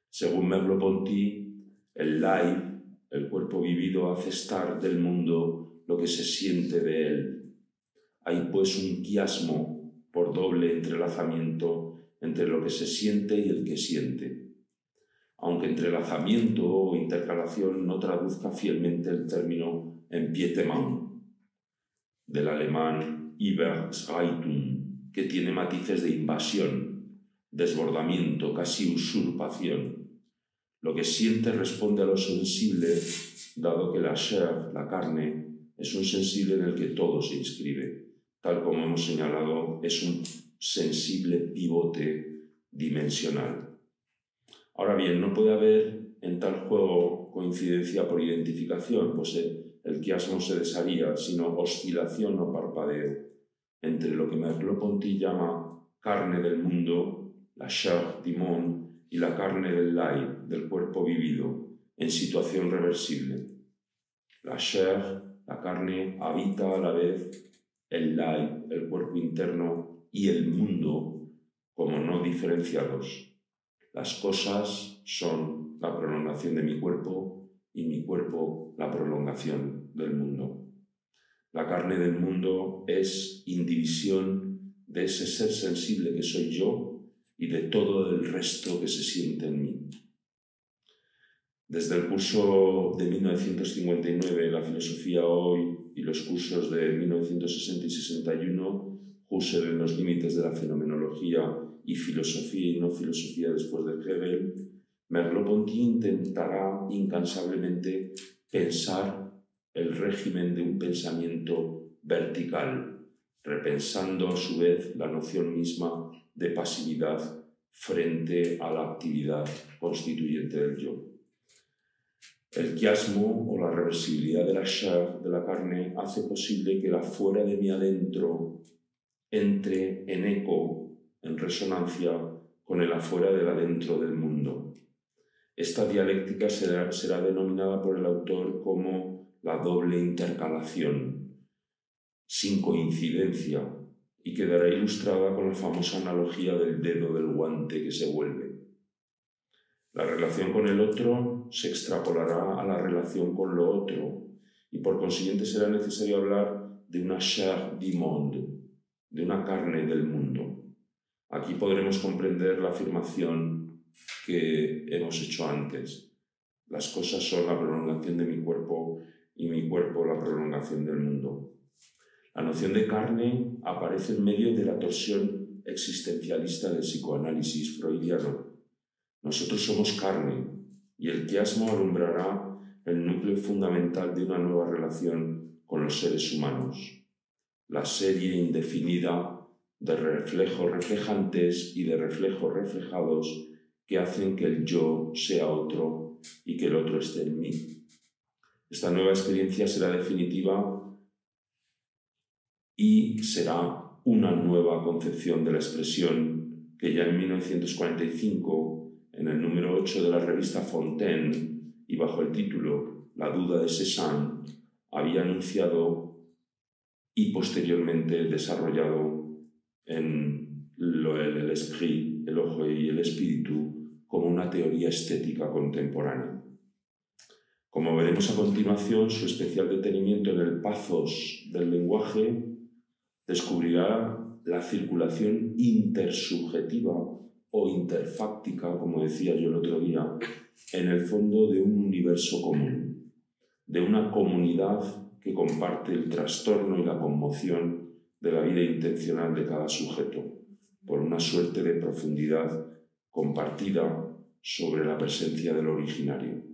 Según Merleau-Ponty, el live, el cuerpo vivido, hace estar del mundo lo que se siente de él. Hay pues un quiasmo por doble entrelazamiento entre lo que se siente y el que siente. Aunque entrelazamiento o intercalación no traduzca fielmente el término Empietement, del alemán Überschreitung, que tiene matices de invasión, desbordamiento, casi usurpación. Lo que siente responde a lo sensible, dado que la chair, la carne, es un sensible en el que todo se inscribe. Tal como hemos señalado, es un sensible pivote dimensional. Ahora bien, no puede haber en tal juego coincidencia por identificación, pues el quiasmo se desharía, sino oscilación o parpadeo entre lo que Merleau-Ponty llama carne del mundo, la chair du monde, y la carne del live, del cuerpo vivido, en situación reversible. La chair, la carne, habita a la vez el live, el cuerpo interno, y el mundo como no diferenciados. Las cosas son la prolongación de mi cuerpo y mi cuerpo la prolongación del mundo. La carne del mundo es indivisión de ese ser sensible que soy yo y de todo el resto que se siente en mí. Desde el curso de 1959, La filosofía hoy, y los cursos de 1960 y 61, Husserl en los límites de la fenomenología y filosofía y no filosofía después de Hegel, Merleau-Ponty intentará incansablemente pensar el régimen de un pensamiento vertical, repensando a su vez la noción misma de pasividad frente a la actividad constituyente del yo. El quiasmo o la reversibilidad de la chair, de la carne, hace posible que el afuera de mi adentro entre en eco, en resonancia con el afuera del adentro del mundo. Esta dialéctica será denominada por el autor como la doble intercalación, sin coincidencia, y quedará ilustrada con la famosa analogía del dedo del guante que se vuelve. La relación con el otro se extrapolará a la relación con lo otro, y por consiguiente será necesario hablar de una chair du monde, de una carne del mundo. Aquí podremos comprender la afirmación que hemos hecho antes. Las cosas son la prolongación de mi cuerpo y mi cuerpo la prolongación del mundo. La noción de carne aparece en medio de la torsión existencialista del psicoanálisis freudiano. Nosotros somos carne, y el quiasmo alumbrará el núcleo fundamental de una nueva relación con los seres humanos. La serie indefinida de reflejos reflejantes y de reflejos reflejados que hacen que el yo sea otro y que el otro esté en mí. Esta nueva experiencia será definitiva y será una nueva concepción de la expresión que ya en 1945, en el número 8 de la revista Fontaine y bajo el título La duda de Cézanne, había anunciado y posteriormente desarrollado en el esprit, el ojo y el espíritu, como una teoría estética contemporánea. Como veremos a continuación, su especial detenimiento en el pathos del lenguaje descubrirá la circulación intersubjetiva o interfáctica, como decía yo el otro día, en el fondo de un universo común, de una comunidad que comparte el trastorno y la conmoción de la vida intencional de cada sujeto, por una suerte de profundidad compartida sobre la presencia del originario.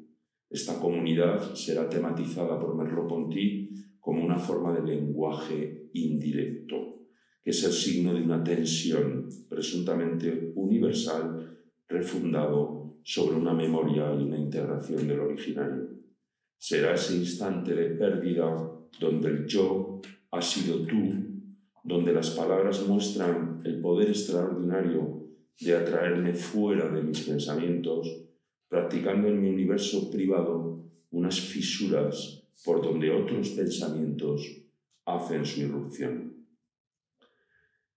Esta comunidad será tematizada por Merleau-Ponty como una forma de lenguaje indirecto, que es el signo de una tensión presuntamente universal refundado sobre una memoria y una integración del originario. Será ese instante de pérdida donde el yo ha sido tú, donde las palabras muestran el poder extraordinario de atraerme fuera de mis pensamientos, practicando en mi universo privado unas fisuras por donde otros pensamientos hacen su irrupción.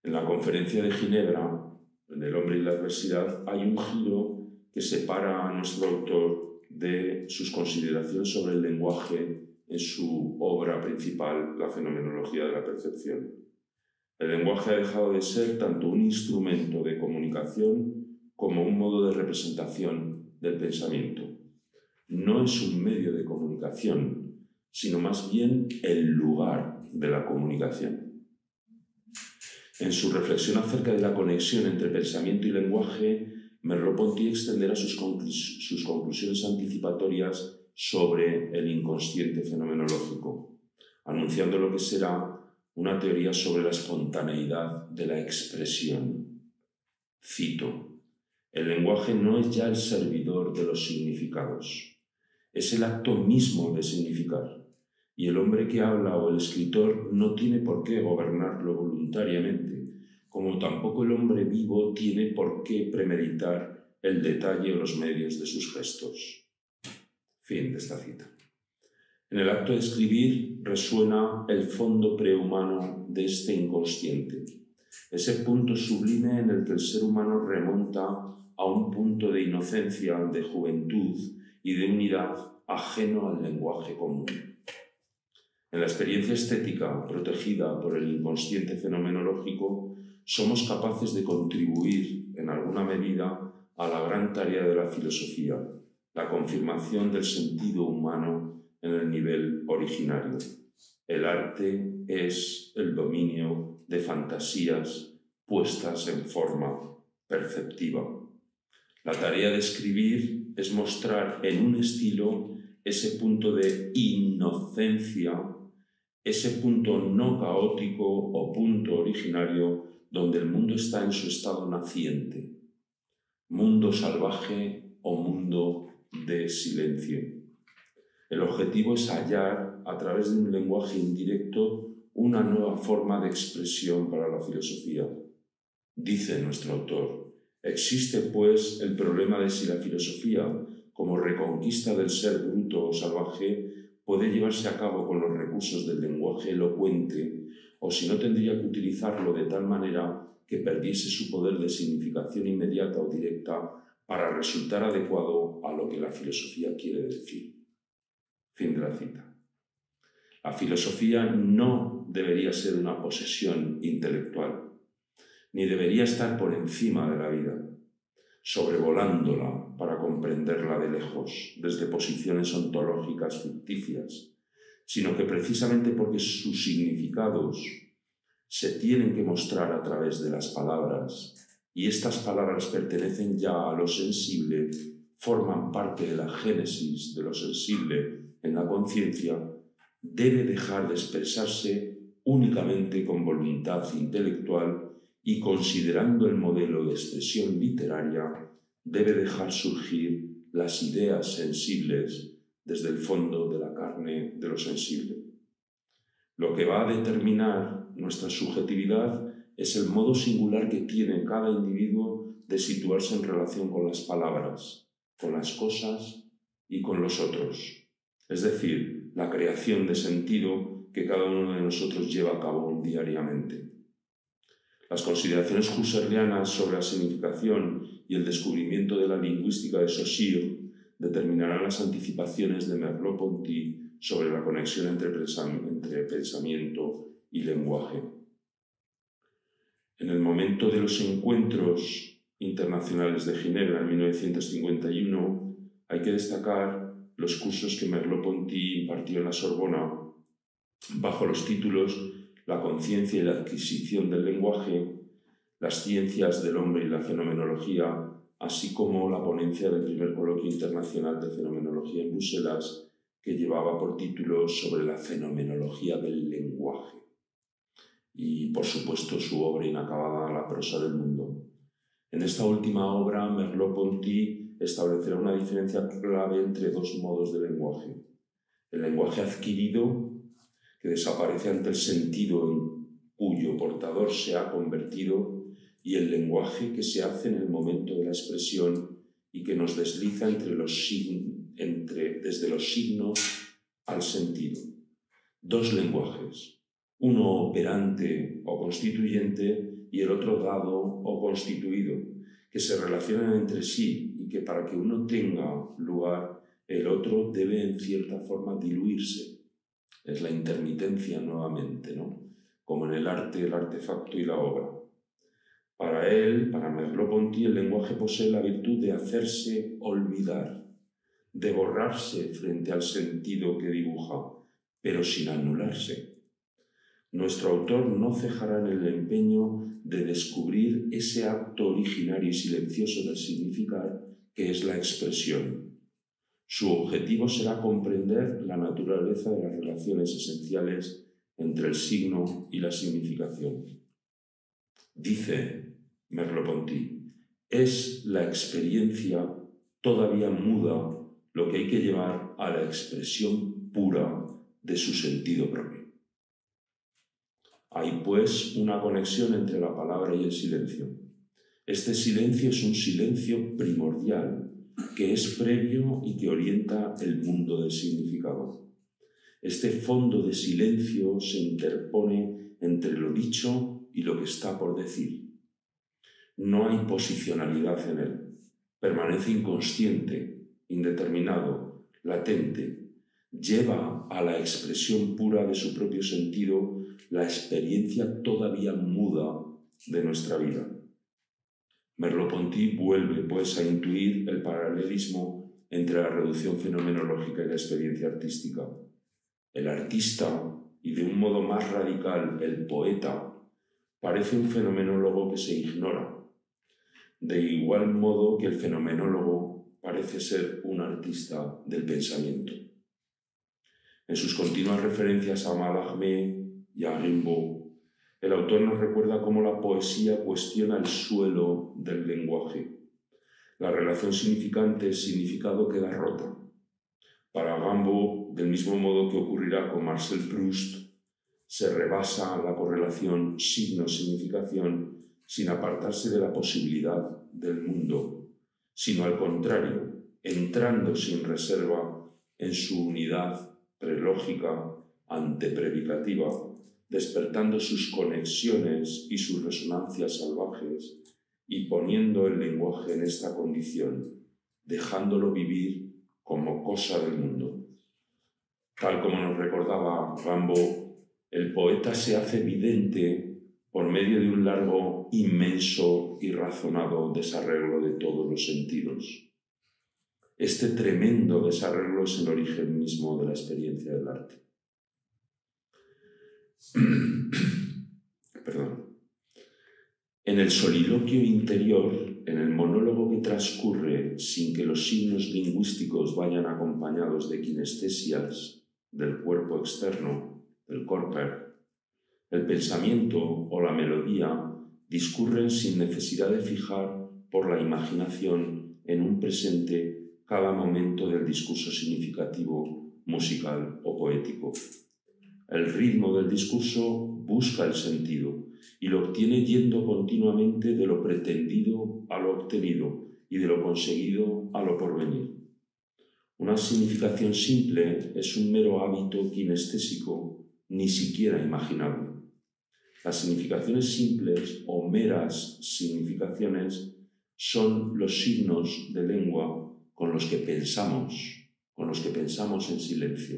En la conferencia de Ginebra, en El hombre y la adversidad, hay un giro que separa a nuestro autor de sus consideraciones sobre el lenguaje en su obra principal, La fenomenología de la percepción. El lenguaje ha dejado de ser tanto un instrumento de comunicación como un modo de representación del pensamiento. No es un medio de comunicación, sino más bien el lugar de la comunicación. En su reflexión acerca de la conexión entre pensamiento y lenguaje, Merleau-Ponty extenderá sus conclusiones anticipatorias sobre el inconsciente fenomenológico, anunciando lo que será una teoría sobre la espontaneidad de la expresión. Cito: el lenguaje no es ya el servidor de los significados, es el acto mismo de significar, y el hombre que habla o el escritor no tiene por qué gobernarlo voluntariamente, como tampoco el hombre vivo tiene por qué premeditar el detalle o los medios de sus gestos. Fin de esta cita. En el acto de escribir resuena el fondo prehumano de este inconsciente, ese punto sublime en el que el ser humano remonta a un punto de inocencia, de juventud y de unidad ajeno al lenguaje común. En la experiencia estética protegida por el inconsciente fenomenológico, somos capaces de contribuir en alguna medida a la gran tarea de la filosofía, la confirmación del sentido humano en el nivel originario. El arte es el dominio de fantasías puestas en forma perceptiva. La tarea de escribir es mostrar en un estilo ese punto de inocencia, ese punto no caótico o punto originario donde el mundo está en su estado naciente, mundo salvaje o mundo de silencio. El objetivo es hallar, a través de un lenguaje indirecto, una nueva forma de expresión para la filosofía. Dice nuestro autor: existe, pues, el problema de si la filosofía, como reconquista del ser bruto o salvaje, puede llevarse a cabo con los recursos del lenguaje elocuente, o si no tendría que utilizarlo de tal manera que perdiese su poder de significación inmediata o directa para resultar adecuado a lo que la filosofía quiere decir. Fin de la cita. La filosofía no debería ser una posesión intelectual, ni debería estar por encima de la vida, sobrevolándola para comprenderla de lejos, desde posiciones ontológicas ficticias, sino que precisamente porque sus significados se tienen que mostrar a través de las palabras, y estas palabras pertenecen ya a lo sensible, forman parte de la génesis de lo sensible en la conciencia, debe dejar de expresarse únicamente con voluntad intelectual y, considerando el modelo de expresión literaria, debe dejar surgir las ideas sensibles desde el fondo de la carne de lo sensible. Lo que va a determinar nuestra subjetividad es el modo singular que tiene cada individuo de situarse en relación con las palabras, con las cosas y con los otros. Es decir, la creación de sentido que cada uno de nosotros lleva a cabo diariamente. Las consideraciones husserlianas sobre la significación y el descubrimiento de la lingüística de Saussure determinarán las anticipaciones de Merleau-Ponty sobre la conexión entre pensamiento y lenguaje. En el momento de los encuentros internacionales de Ginebra en 1951, hay que destacar los cursos que Merleau-Ponty impartió en la Sorbona bajo los títulos La conciencia y la adquisición del lenguaje, las ciencias del hombre y la fenomenología, así como la ponencia del primer coloquio internacional de fenomenología en Bruselas, que llevaba por título sobre la fenomenología del lenguaje. Y, por supuesto, su obra inacabada, La prosa del mundo. En esta última obra, Merleau-Ponty establecerá una diferencia clave entre dos modos de lenguaje. El lenguaje adquirido, que desaparece ante el sentido en cuyo portador se ha convertido, y el lenguaje que se hace en el momento de la expresión y que nos desliza desde los signos al sentido. Dos lenguajes, uno operante o constituyente y el otro dado o constituido, que se relacionan entre sí y que para que uno tenga lugar, el otro debe en cierta forma diluirse. Es la intermitencia nuevamente, ¿no? Como en el arte, el artefacto y la obra. Para él, para Merleau-Ponty, el lenguaje posee la virtud de hacerse olvidar, de borrarse frente al sentido que dibuja, pero sin anularse. Nuestro autor no cejará en el empeño de descubrir ese acto originario y silencioso del significar que es la expresión. Su objetivo será comprender la naturaleza de las relaciones esenciales entre el signo y la significación. Dice Merleau-Ponty, es la experiencia todavía muda lo que hay que llevar a la expresión pura de su sentido propio. Hay, pues, una conexión entre la palabra y el silencio. Este silencio es un silencio primordial, que es previo y que orienta el mundo del significado. Este fondo de silencio se interpone entre lo dicho y lo que está por decir. No hay posicionalidad en él. Permanece inconsciente, indeterminado, latente. Lleva a la expresión pura de su propio sentido la experiencia todavía muda de nuestra vida. Merleau-Ponty vuelve, pues, a intuir el paralelismo entre la reducción fenomenológica y la experiencia artística. El artista, y de un modo más radical el poeta, parece un fenomenólogo que se ignora, de igual modo que el fenomenólogo parece ser un artista del pensamiento. En sus continuas referencias a Mallarmé y a Rimbaud, el autor nos recuerda cómo la poesía cuestiona el suelo del lenguaje. La relación significante-significado queda rota. Para Rimbaud, del mismo modo que ocurrirá con Marcel Proust, se rebasa la correlación signo-significación sin apartarse de la posibilidad del mundo, sino al contrario, entrando sin reserva en su unidad prelógica antepredicativa, despertando sus conexiones y sus resonancias salvajes y poniendo el lenguaje en esta condición, dejándolo vivir como cosa del mundo. Tal como nos recordaba Rimbaud, el poeta se hace evidente por medio de un largo, inmenso y razonado desarreglo de todos los sentidos. Este tremendo desarreglo es el origen mismo de la experiencia del arte. Perdón. En el soliloquio interior, en el monólogo que transcurre sin que los signos lingüísticos vayan acompañados de kinestesias del cuerpo externo, del corper, el pensamiento o la melodía discurren sin necesidad de fijar por la imaginación en un presente cada momento del discurso significativo, musical o poético. El ritmo del discurso busca el sentido y lo obtiene yendo continuamente de lo pretendido a lo obtenido y de lo conseguido a lo porvenir. Una significación simple es un mero hábito kinestésico, ni siquiera imaginable. Las significaciones simples o meras significaciones son los signos de lengua con los que pensamos en silencio.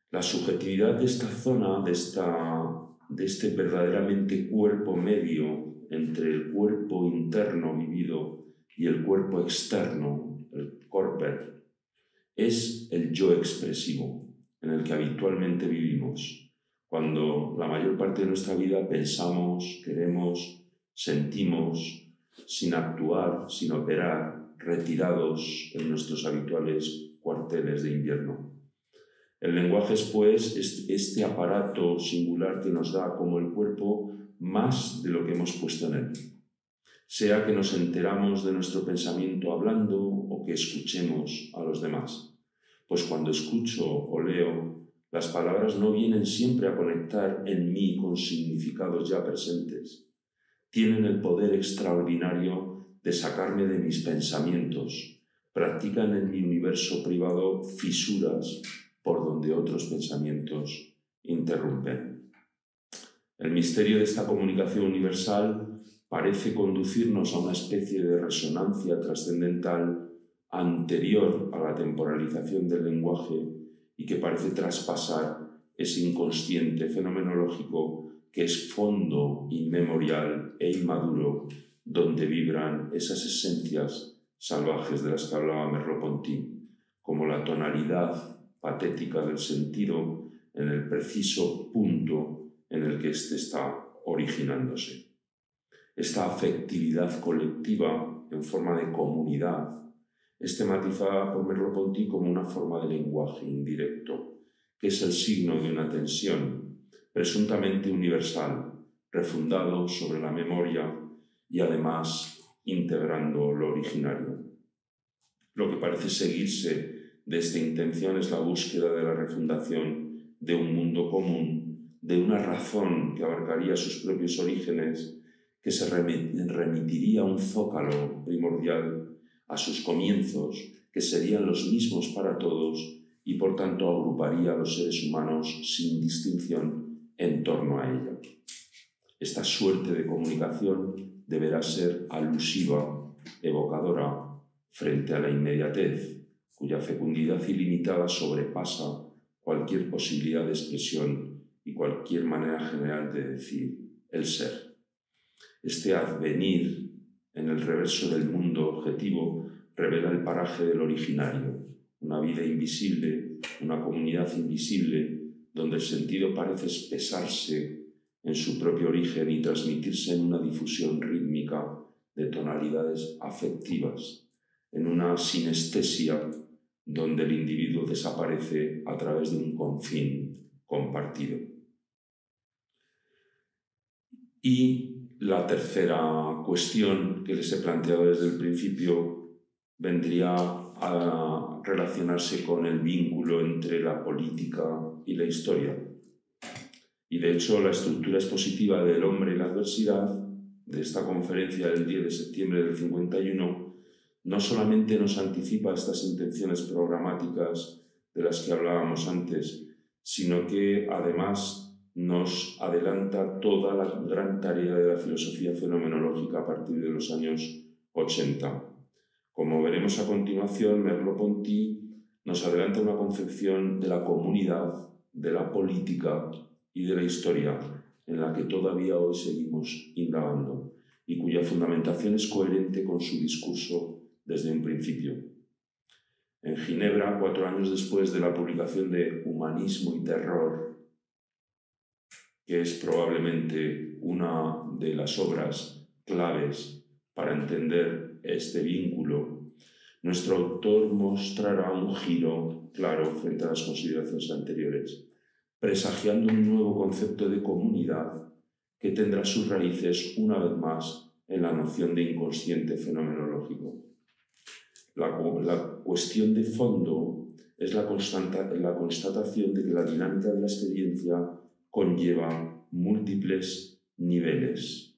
La subjetividad de esta zona, de este verdaderamente cuerpo medio entre el cuerpo interno vivido y el cuerpo externo, el corper, es el yo expresivo en el que habitualmente vivimos, cuando la mayor parte de nuestra vida pensamos, queremos, sentimos, sin actuar, sin operar, retirados en nuestros habituales cuarteles de invierno. El lenguaje es, pues, este aparato singular que nos da como el cuerpo más de lo que hemos puesto en él. Sea que nos enteramos de nuestro pensamiento hablando o que escuchemos a los demás. Pues cuando escucho o leo, las palabras no vienen siempre a conectar en mí con significados ya presentes. Tienen el poder extraordinario de sacarme de mis pensamientos. Practican en mi universo privado fisuras por donde otros pensamientos interrumpen. El misterio de esta comunicación universal parece conducirnos a una especie de resonancia trascendental anterior a la temporalización del lenguaje y que parece traspasar ese inconsciente fenomenológico que es fondo inmemorial e inmaduro donde vibran esas esencias salvajes de las que hablaba Merleau-Ponty, como la tonalidad patética del sentido en el preciso punto en el que éste está originándose. Esta afectividad colectiva en forma de comunidad es tematizada por Merleau-Ponty como una forma de lenguaje indirecto, que es el signo de una tensión presuntamente universal, refundado sobre la memoria y además integrando lo originario. Lo que parece seguirse de esta intención es la búsqueda de la refundación de un mundo común, de una razón que abarcaría sus propios orígenes, que se remitiría a un zócalo primordial, a sus comienzos, que serían los mismos para todos y por tanto agruparía a los seres humanos sin distinción en torno a ella. Esta suerte de comunicación deberá ser alusiva, evocadora, frente a la inmediatez, cuya fecundidad ilimitada sobrepasa cualquier posibilidad de expresión y cualquier manera general de decir el ser. Este advenir en el reverso del mundo objetivo revela el paraje del originario, una vida invisible, una comunidad invisible, donde el sentido parece espesarse en su propio origen y transmitirse en una difusión rítmica de tonalidades afectivas, en una sinestesia donde el individuo desaparece a través de un confín compartido. Y la tercera cuestión que les he planteado desde el principio vendría a relacionarse con el vínculo entre la política y la historia. Y de hecho la estructura expositiva del hombre y la adversidad de esta conferencia del 10 de septiembre del 51 no solamente nos anticipa estas intenciones programáticas de las que hablábamos antes, sino que además nos adelanta toda la gran tarea de la filosofía fenomenológica a partir de los años 80. Como veremos a continuación, Merleau-Ponty nos adelanta una concepción de la comunidad, de la política y de la historia en la que todavía hoy seguimos indagando y cuya fundamentación es coherente con su discurso desde un principio. En Ginebra, 4 años después de la publicación de Humanismo y Terror, que es probablemente una de las obras claves para entender este vínculo, nuestro autor mostrará un giro claro frente a las consideraciones anteriores, presagiando un nuevo concepto de comunidad que tendrá sus raíces una vez más en la noción de inconsciente fenomenológico. La cuestión de fondo es la constatación de que la dinámica de la experiencia conlleva múltiples niveles,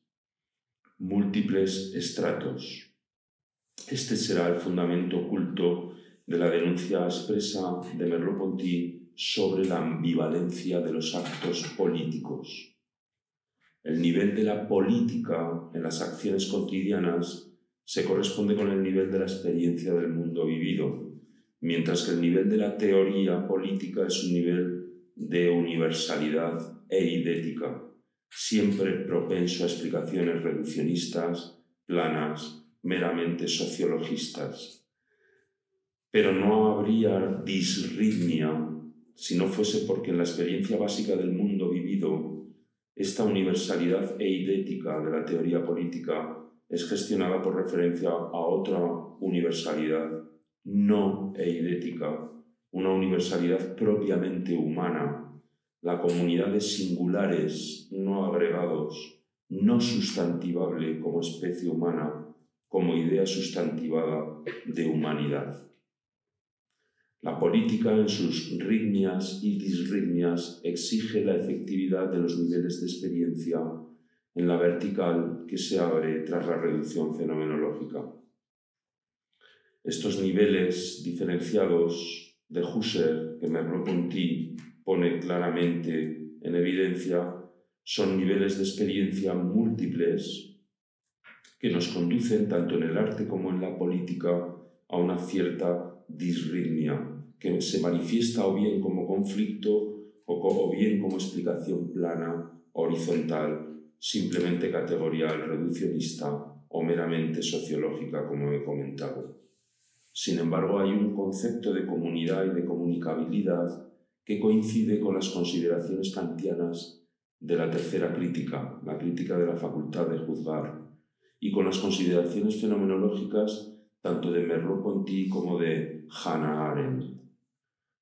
múltiples estratos. Este será el fundamento oculto de la denuncia expresa de Merleau-Ponty sobre la ambivalencia de los actos políticos. El nivel de la política en las acciones cotidianas se corresponde con el nivel de la experiencia del mundo vivido, mientras que el nivel de la teoría política es un nivel de universalidad e idética, siempre propenso a explicaciones reduccionistas, planas, meramente sociologistas. Pero no habría disritmia si no fuese porque en la experiencia básica del mundo vivido, esta universalidad e idética de la teoría política es gestionada por referencia a otra universalidad no eidética, una universalidad propiamente humana, la comunidad de singulares no agregados, no sustantivable como especie humana, como idea sustantivada de humanidad. La política, en sus ritmias y disritmias, exige la efectividad de los niveles de experiencia en la vertical que se abre tras la reducción fenomenológica. Estos niveles diferenciados de Husserl, que Merleau-Ponty pone claramente en evidencia, son niveles de experiencia múltiples que nos conducen tanto en el arte como en la política a una cierta disritmia, que se manifiesta o bien como conflicto o bien como explicación plana, horizontal, simplemente categorial, reduccionista o meramente sociológica, como he comentado. Sin embargo, hay un concepto de comunidad y de comunicabilidad que coincide con las consideraciones kantianas de la tercera crítica, la crítica de la facultad de juzgar, y con las consideraciones fenomenológicas tanto de Merleau-Ponty como de Hannah Arendt.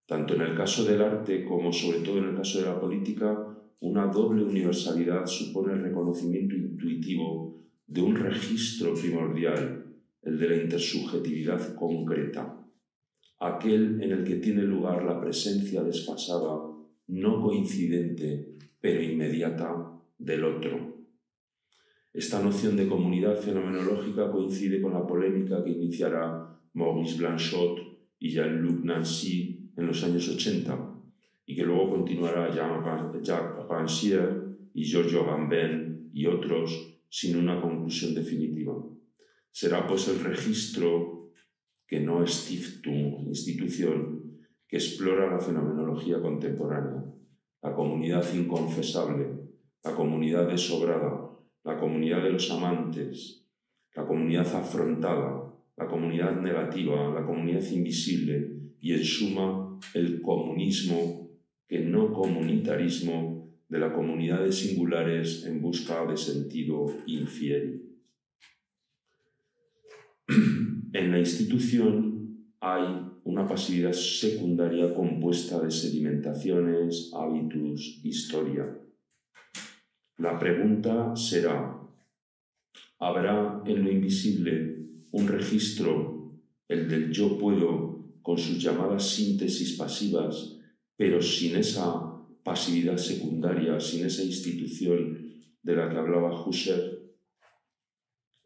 Tanto en el caso del arte como sobre todo en el caso de la política, una doble universalidad supone el reconocimiento intuitivo de un registro primordial, el de la intersubjetividad concreta, aquel en el que tiene lugar la presencia desfasada, no coincidente, pero inmediata del otro. Esta noción de comunidad fenomenológica coincide con la polémica que iniciará Maurice Blanchot y Jean-Luc Nancy en los años 80 y que luego continuará Jacques Rancière y Giorgio Agamben y otros sin una conclusión definitiva. Será pues el registro, que no es Stiftung, institución, que explora la fenomenología contemporánea, la comunidad inconfesable, la comunidad desobrada, la comunidad de los amantes, la comunidad afrontada, la comunidad negativa, la comunidad invisible y, en suma, el comunismo, que no comunitarismo, de la comunidad de singulares en busca de sentido infieri. En la institución hay una pasividad secundaria compuesta de sedimentaciones, hábitus, historia. La pregunta será, ¿habrá en lo invisible un registro, el del yo puedo, con sus llamadas síntesis pasivas, pero sin esa pasividad secundaria, sin esa institución de la que hablaba Husserl?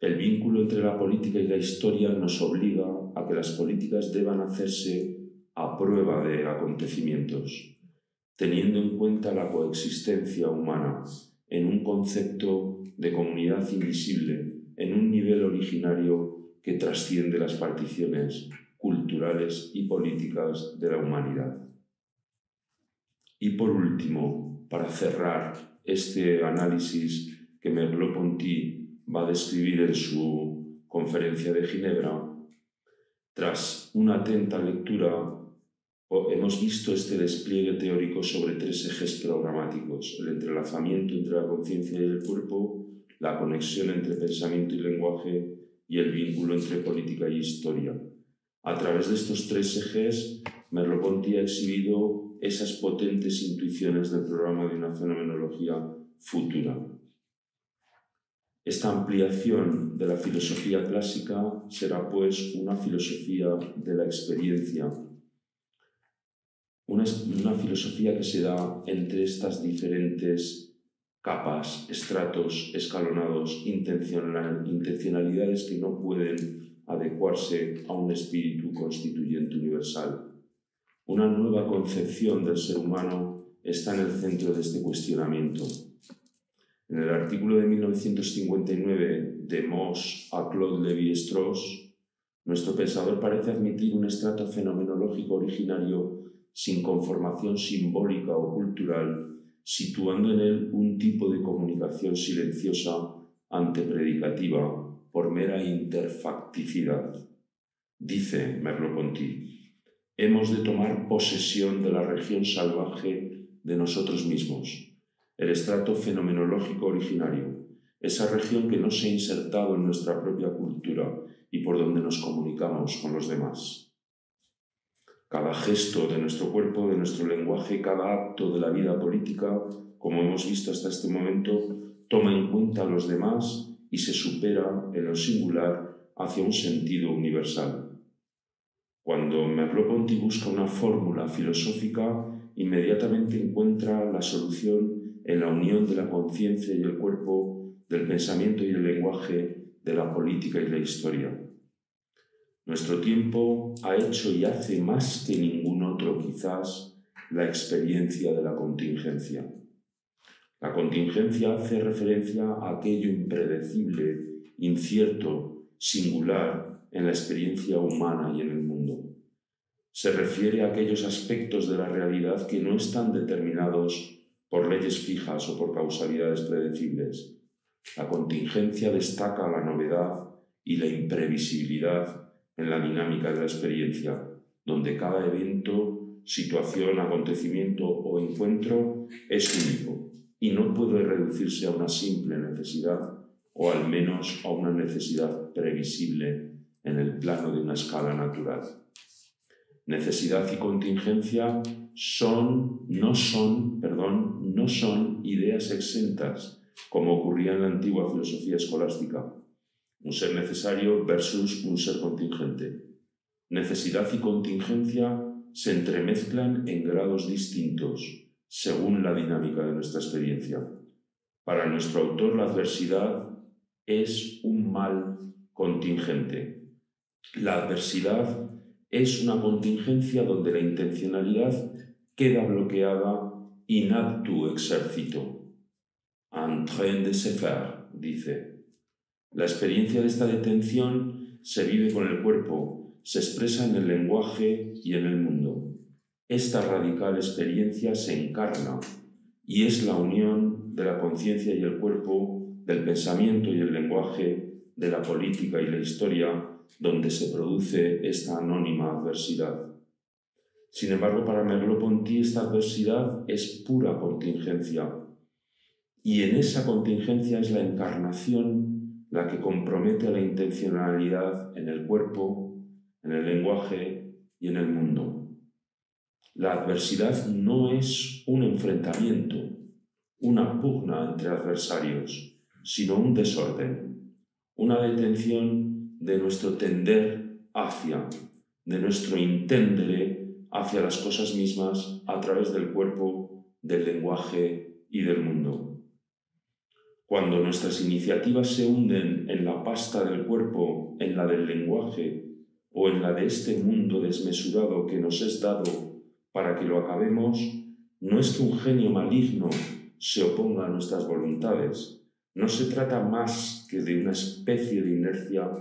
El vínculo entre la política y la historia nos obliga a que las políticas deban hacerse a prueba de acontecimientos, teniendo en cuenta la coexistencia humana en un concepto de comunidad invisible, en un nivel originario que trasciende las particiones culturales y políticas de la humanidad. Y por último, para cerrar este análisis que Merleau-Ponty va a describir en su conferencia de Ginebra, tras una atenta lectura hemos visto este despliegue teórico sobre 3 ejes programáticos: el entrelazamiento entre la conciencia y el cuerpo, la conexión entre pensamiento y lenguaje y el vínculo entre política y historia. A través de estos 3 ejes, Merleau-Ponty ha exhibido esas potentes intuiciones del programa de una fenomenología futura. Esta ampliación de la filosofía clásica será, pues, una filosofía de la experiencia, una filosofía que se da entre estas diferentes capas, estratos escalonados, intencionalidades que no pueden adecuarse a un espíritu constituyente universal. Una nueva concepción del ser humano está en el centro de este cuestionamiento. En el artículo de 1959 de Mauss a Claude Lévi-Strauss, nuestro pensador parece admitir un estrato fenomenológico originario sin conformación simbólica o cultural, situando en él un tipo de comunicación silenciosa antepredicativa por mera interfacticidad. Dice Merleau-Ponty: hemos de tomar posesión de la región salvaje de nosotros mismos, el estrato fenomenológico originario, esa región que no se ha insertado en nuestra propia cultura y por donde nos comunicamos con los demás. Cada gesto de nuestro cuerpo, de nuestro lenguaje, cada acto de la vida política, como hemos visto hasta este momento, toma en cuenta a los demás y se supera en lo singular hacia un sentido universal. Cuando Merleau-Ponty busca una fórmula filosófica, inmediatamente encuentra la solución en la unión de la conciencia y el cuerpo, del pensamiento y el lenguaje, de la política y la historia. Nuestro tiempo ha hecho y hace más que ningún otro, quizás, la experiencia de la contingencia. La contingencia hace referencia a aquello impredecible, incierto, singular en la experiencia humana y en el mundo. Se refiere a aquellos aspectos de la realidad que no están determinados por leyes fijas o por causalidades predecibles. La contingencia destaca la novedad y la imprevisibilidad en la dinámica de la experiencia, donde cada evento, situación, acontecimiento o encuentro es único y no puede reducirse a una simple necesidad o al menos a una necesidad previsible en el plano de una escala natural. Necesidad y contingencia no son ideas exentas, como ocurría en la antigua filosofía escolástica. Un ser necesario versus un ser contingente. Necesidad y contingencia se entremezclan en grados distintos, según la dinámica de nuestra experiencia. Para nuestro autor, la adversidad es un mal contingente. La adversidad es una contingencia donde la intencionalidad queda bloqueada in actu exercito. En train de se faire, dice. La experiencia de esta detención se vive con el cuerpo, se expresa en el lenguaje y en el mundo. Esta radical experiencia se encarna y es la unión de la conciencia y el cuerpo, del pensamiento y el lenguaje, de la política y la historia, donde se produce esta anónima adversidad. Sin embargo, para Merleau-Ponty esta adversidad es pura contingencia, y en esa contingencia es la encarnación la que compromete a la intencionalidad en el cuerpo, en el lenguaje y en el mundo. La adversidad no es un enfrentamiento, una pugna entre adversarios, sino un desorden, una detención de nuestro tender hacia, de nuestro intendere hacia las cosas mismas a través del cuerpo, del lenguaje y del mundo. Cuando nuestras iniciativas se hunden en la pasta del cuerpo, en la del lenguaje o en la de este mundo desmesurado que nos es dado para que lo acabemos, no es que un genio maligno se oponga a nuestras voluntades. No se trata más que de una especie de inercia,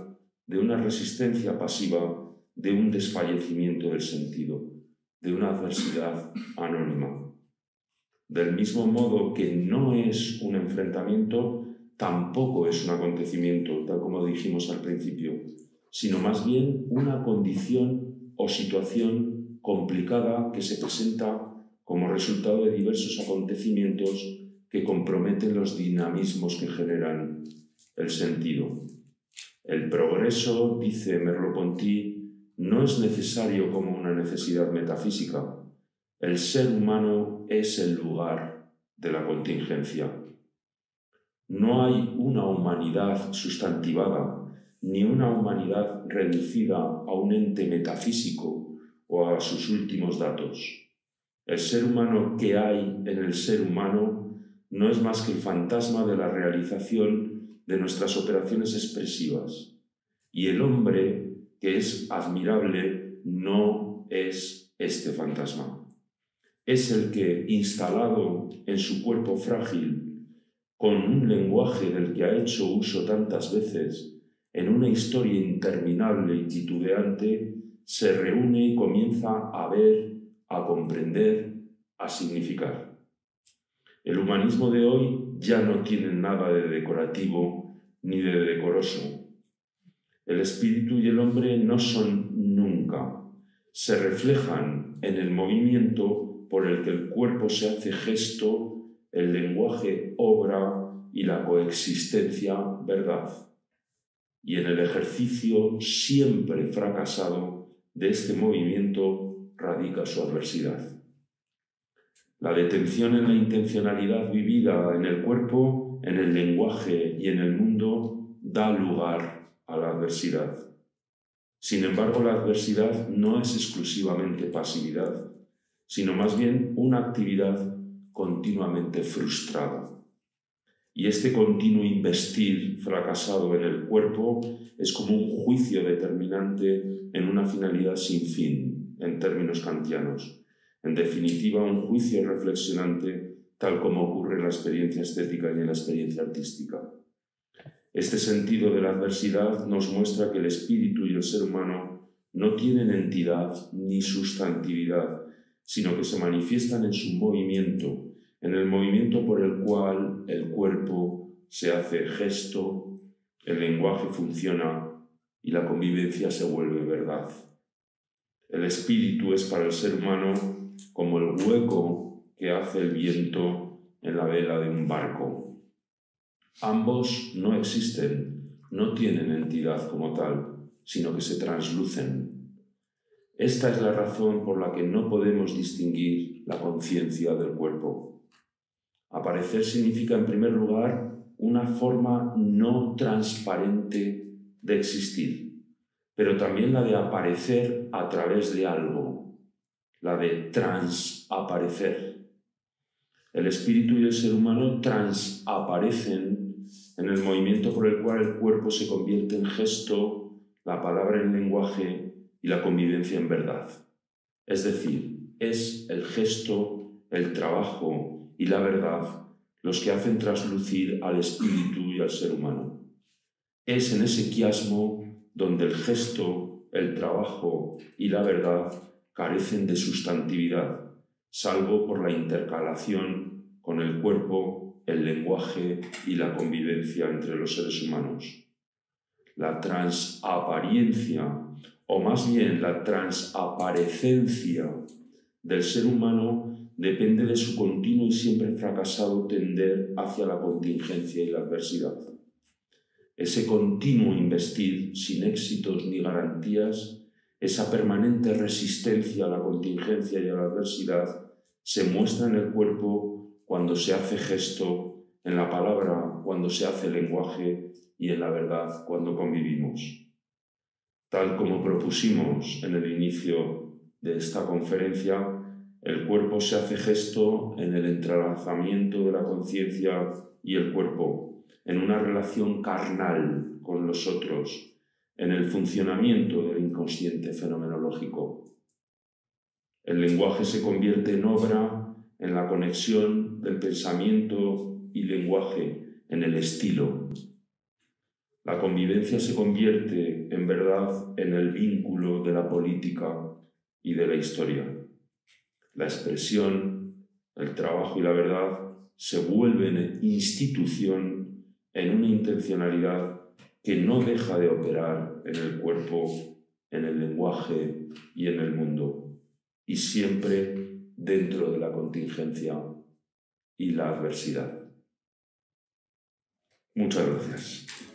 de una resistencia pasiva, de un desfallecimiento del sentido, de una adversidad anónima. Del mismo modo que no es un enfrentamiento, tampoco es un acontecimiento, tal como dijimos al principio, sino más bien una condición o situación complicada que se presenta como resultado de diversos acontecimientos que comprometen los dinamismos que generan el sentido. El progreso, dice Merleau-Ponty, no es necesario como una necesidad metafísica. El ser humano es el lugar de la contingencia. No hay una humanidad sustantivada, ni una humanidad reducida a un ente metafísico o a sus últimos datos. El ser humano que hay en el ser humano no es más que el fantasma de la realización de nuestras operaciones expresivas. Y el hombre, que es admirable, no es este fantasma. Es el que, instalado en su cuerpo frágil, con un lenguaje del que ha hecho uso tantas veces, en una historia interminable y titubeante, se reúne y comienza a ver, a comprender, a significar. El humanismo de hoy ya no tiene nada de decorativo ni de decoroso. El espíritu y el hombre no son nunca. Se reflejan en el movimiento por el que el cuerpo se hace gesto, el lenguaje obra y la coexistencia verdad. Y en el ejercicio siempre fracasado de este movimiento radica su adversidad. La detención en la intencionalidad vivida en el cuerpo, en el lenguaje y en el mundo da lugar a la adversidad. Sin embargo, la adversidad no es exclusivamente pasividad, sino más bien una actividad continuamente frustrada. Y este continuo investir fracasado en el cuerpo es como un juicio determinante en una finalidad sin fin, en términos kantianos. En definitiva, un juicio reflexionante, tal como ocurre en la experiencia estética y en la experiencia artística. Este sentido de la adversidad nos muestra que el espíritu y el ser humano no tienen entidad ni sustantividad, sino que se manifiestan en su movimiento, en el movimiento por el cual el cuerpo se hace gesto, el lenguaje funciona y la convivencia se vuelve verdad. El espíritu es para el ser humano como el hueco que hace el viento en la vela de un barco. Ambos no existen, no tienen entidad como tal, sino que se traslucen. Esta es la razón por la que no podemos distinguir la conciencia del cuerpo. Aparecer significa, en primer lugar, una forma no transparente de existir, pero también la de aparecer a través de algo, la de transaparecer. El espíritu y el ser humano transaparecen en el movimiento por el cual el cuerpo se convierte en gesto, la palabra en lenguaje y la convivencia en verdad. Es decir, es el gesto, el trabajo y la verdad los que hacen traslucir al espíritu y al ser humano. Es en ese quiasmo donde el gesto, el trabajo y la verdad carecen de sustantividad, salvo por la intercalación con el cuerpo, el lenguaje y la convivencia entre los seres humanos. La transapariencia, o más bien la transaparecencia del ser humano, depende de su continuo y siempre fracasado tender hacia la contingencia y la adversidad. Ese continuo investir, sin éxitos ni garantías, esa permanente resistencia a la contingencia y a la adversidad, se muestra en el cuerpo cuando se hace gesto, en la palabra cuando se hace lenguaje y en la verdad cuando convivimos. Tal como propusimos en el inicio de esta conferencia, el cuerpo se hace gesto en el entrelazamiento de la conciencia y el cuerpo, en una relación carnal con los otros, en el funcionamiento del inconsciente fenomenológico. El lenguaje se convierte en obra, en la conexión del pensamiento y lenguaje, en el estilo. La convivencia se convierte, en verdad, en el vínculo de la política y de la historia. La expresión, el trabajo y la verdad se vuelven institución en una intencionalidad que no deja de operar en el cuerpo, en el lenguaje y en el mundo. y siempre dentro de la contingencia y la adversidad. Muchas gracias.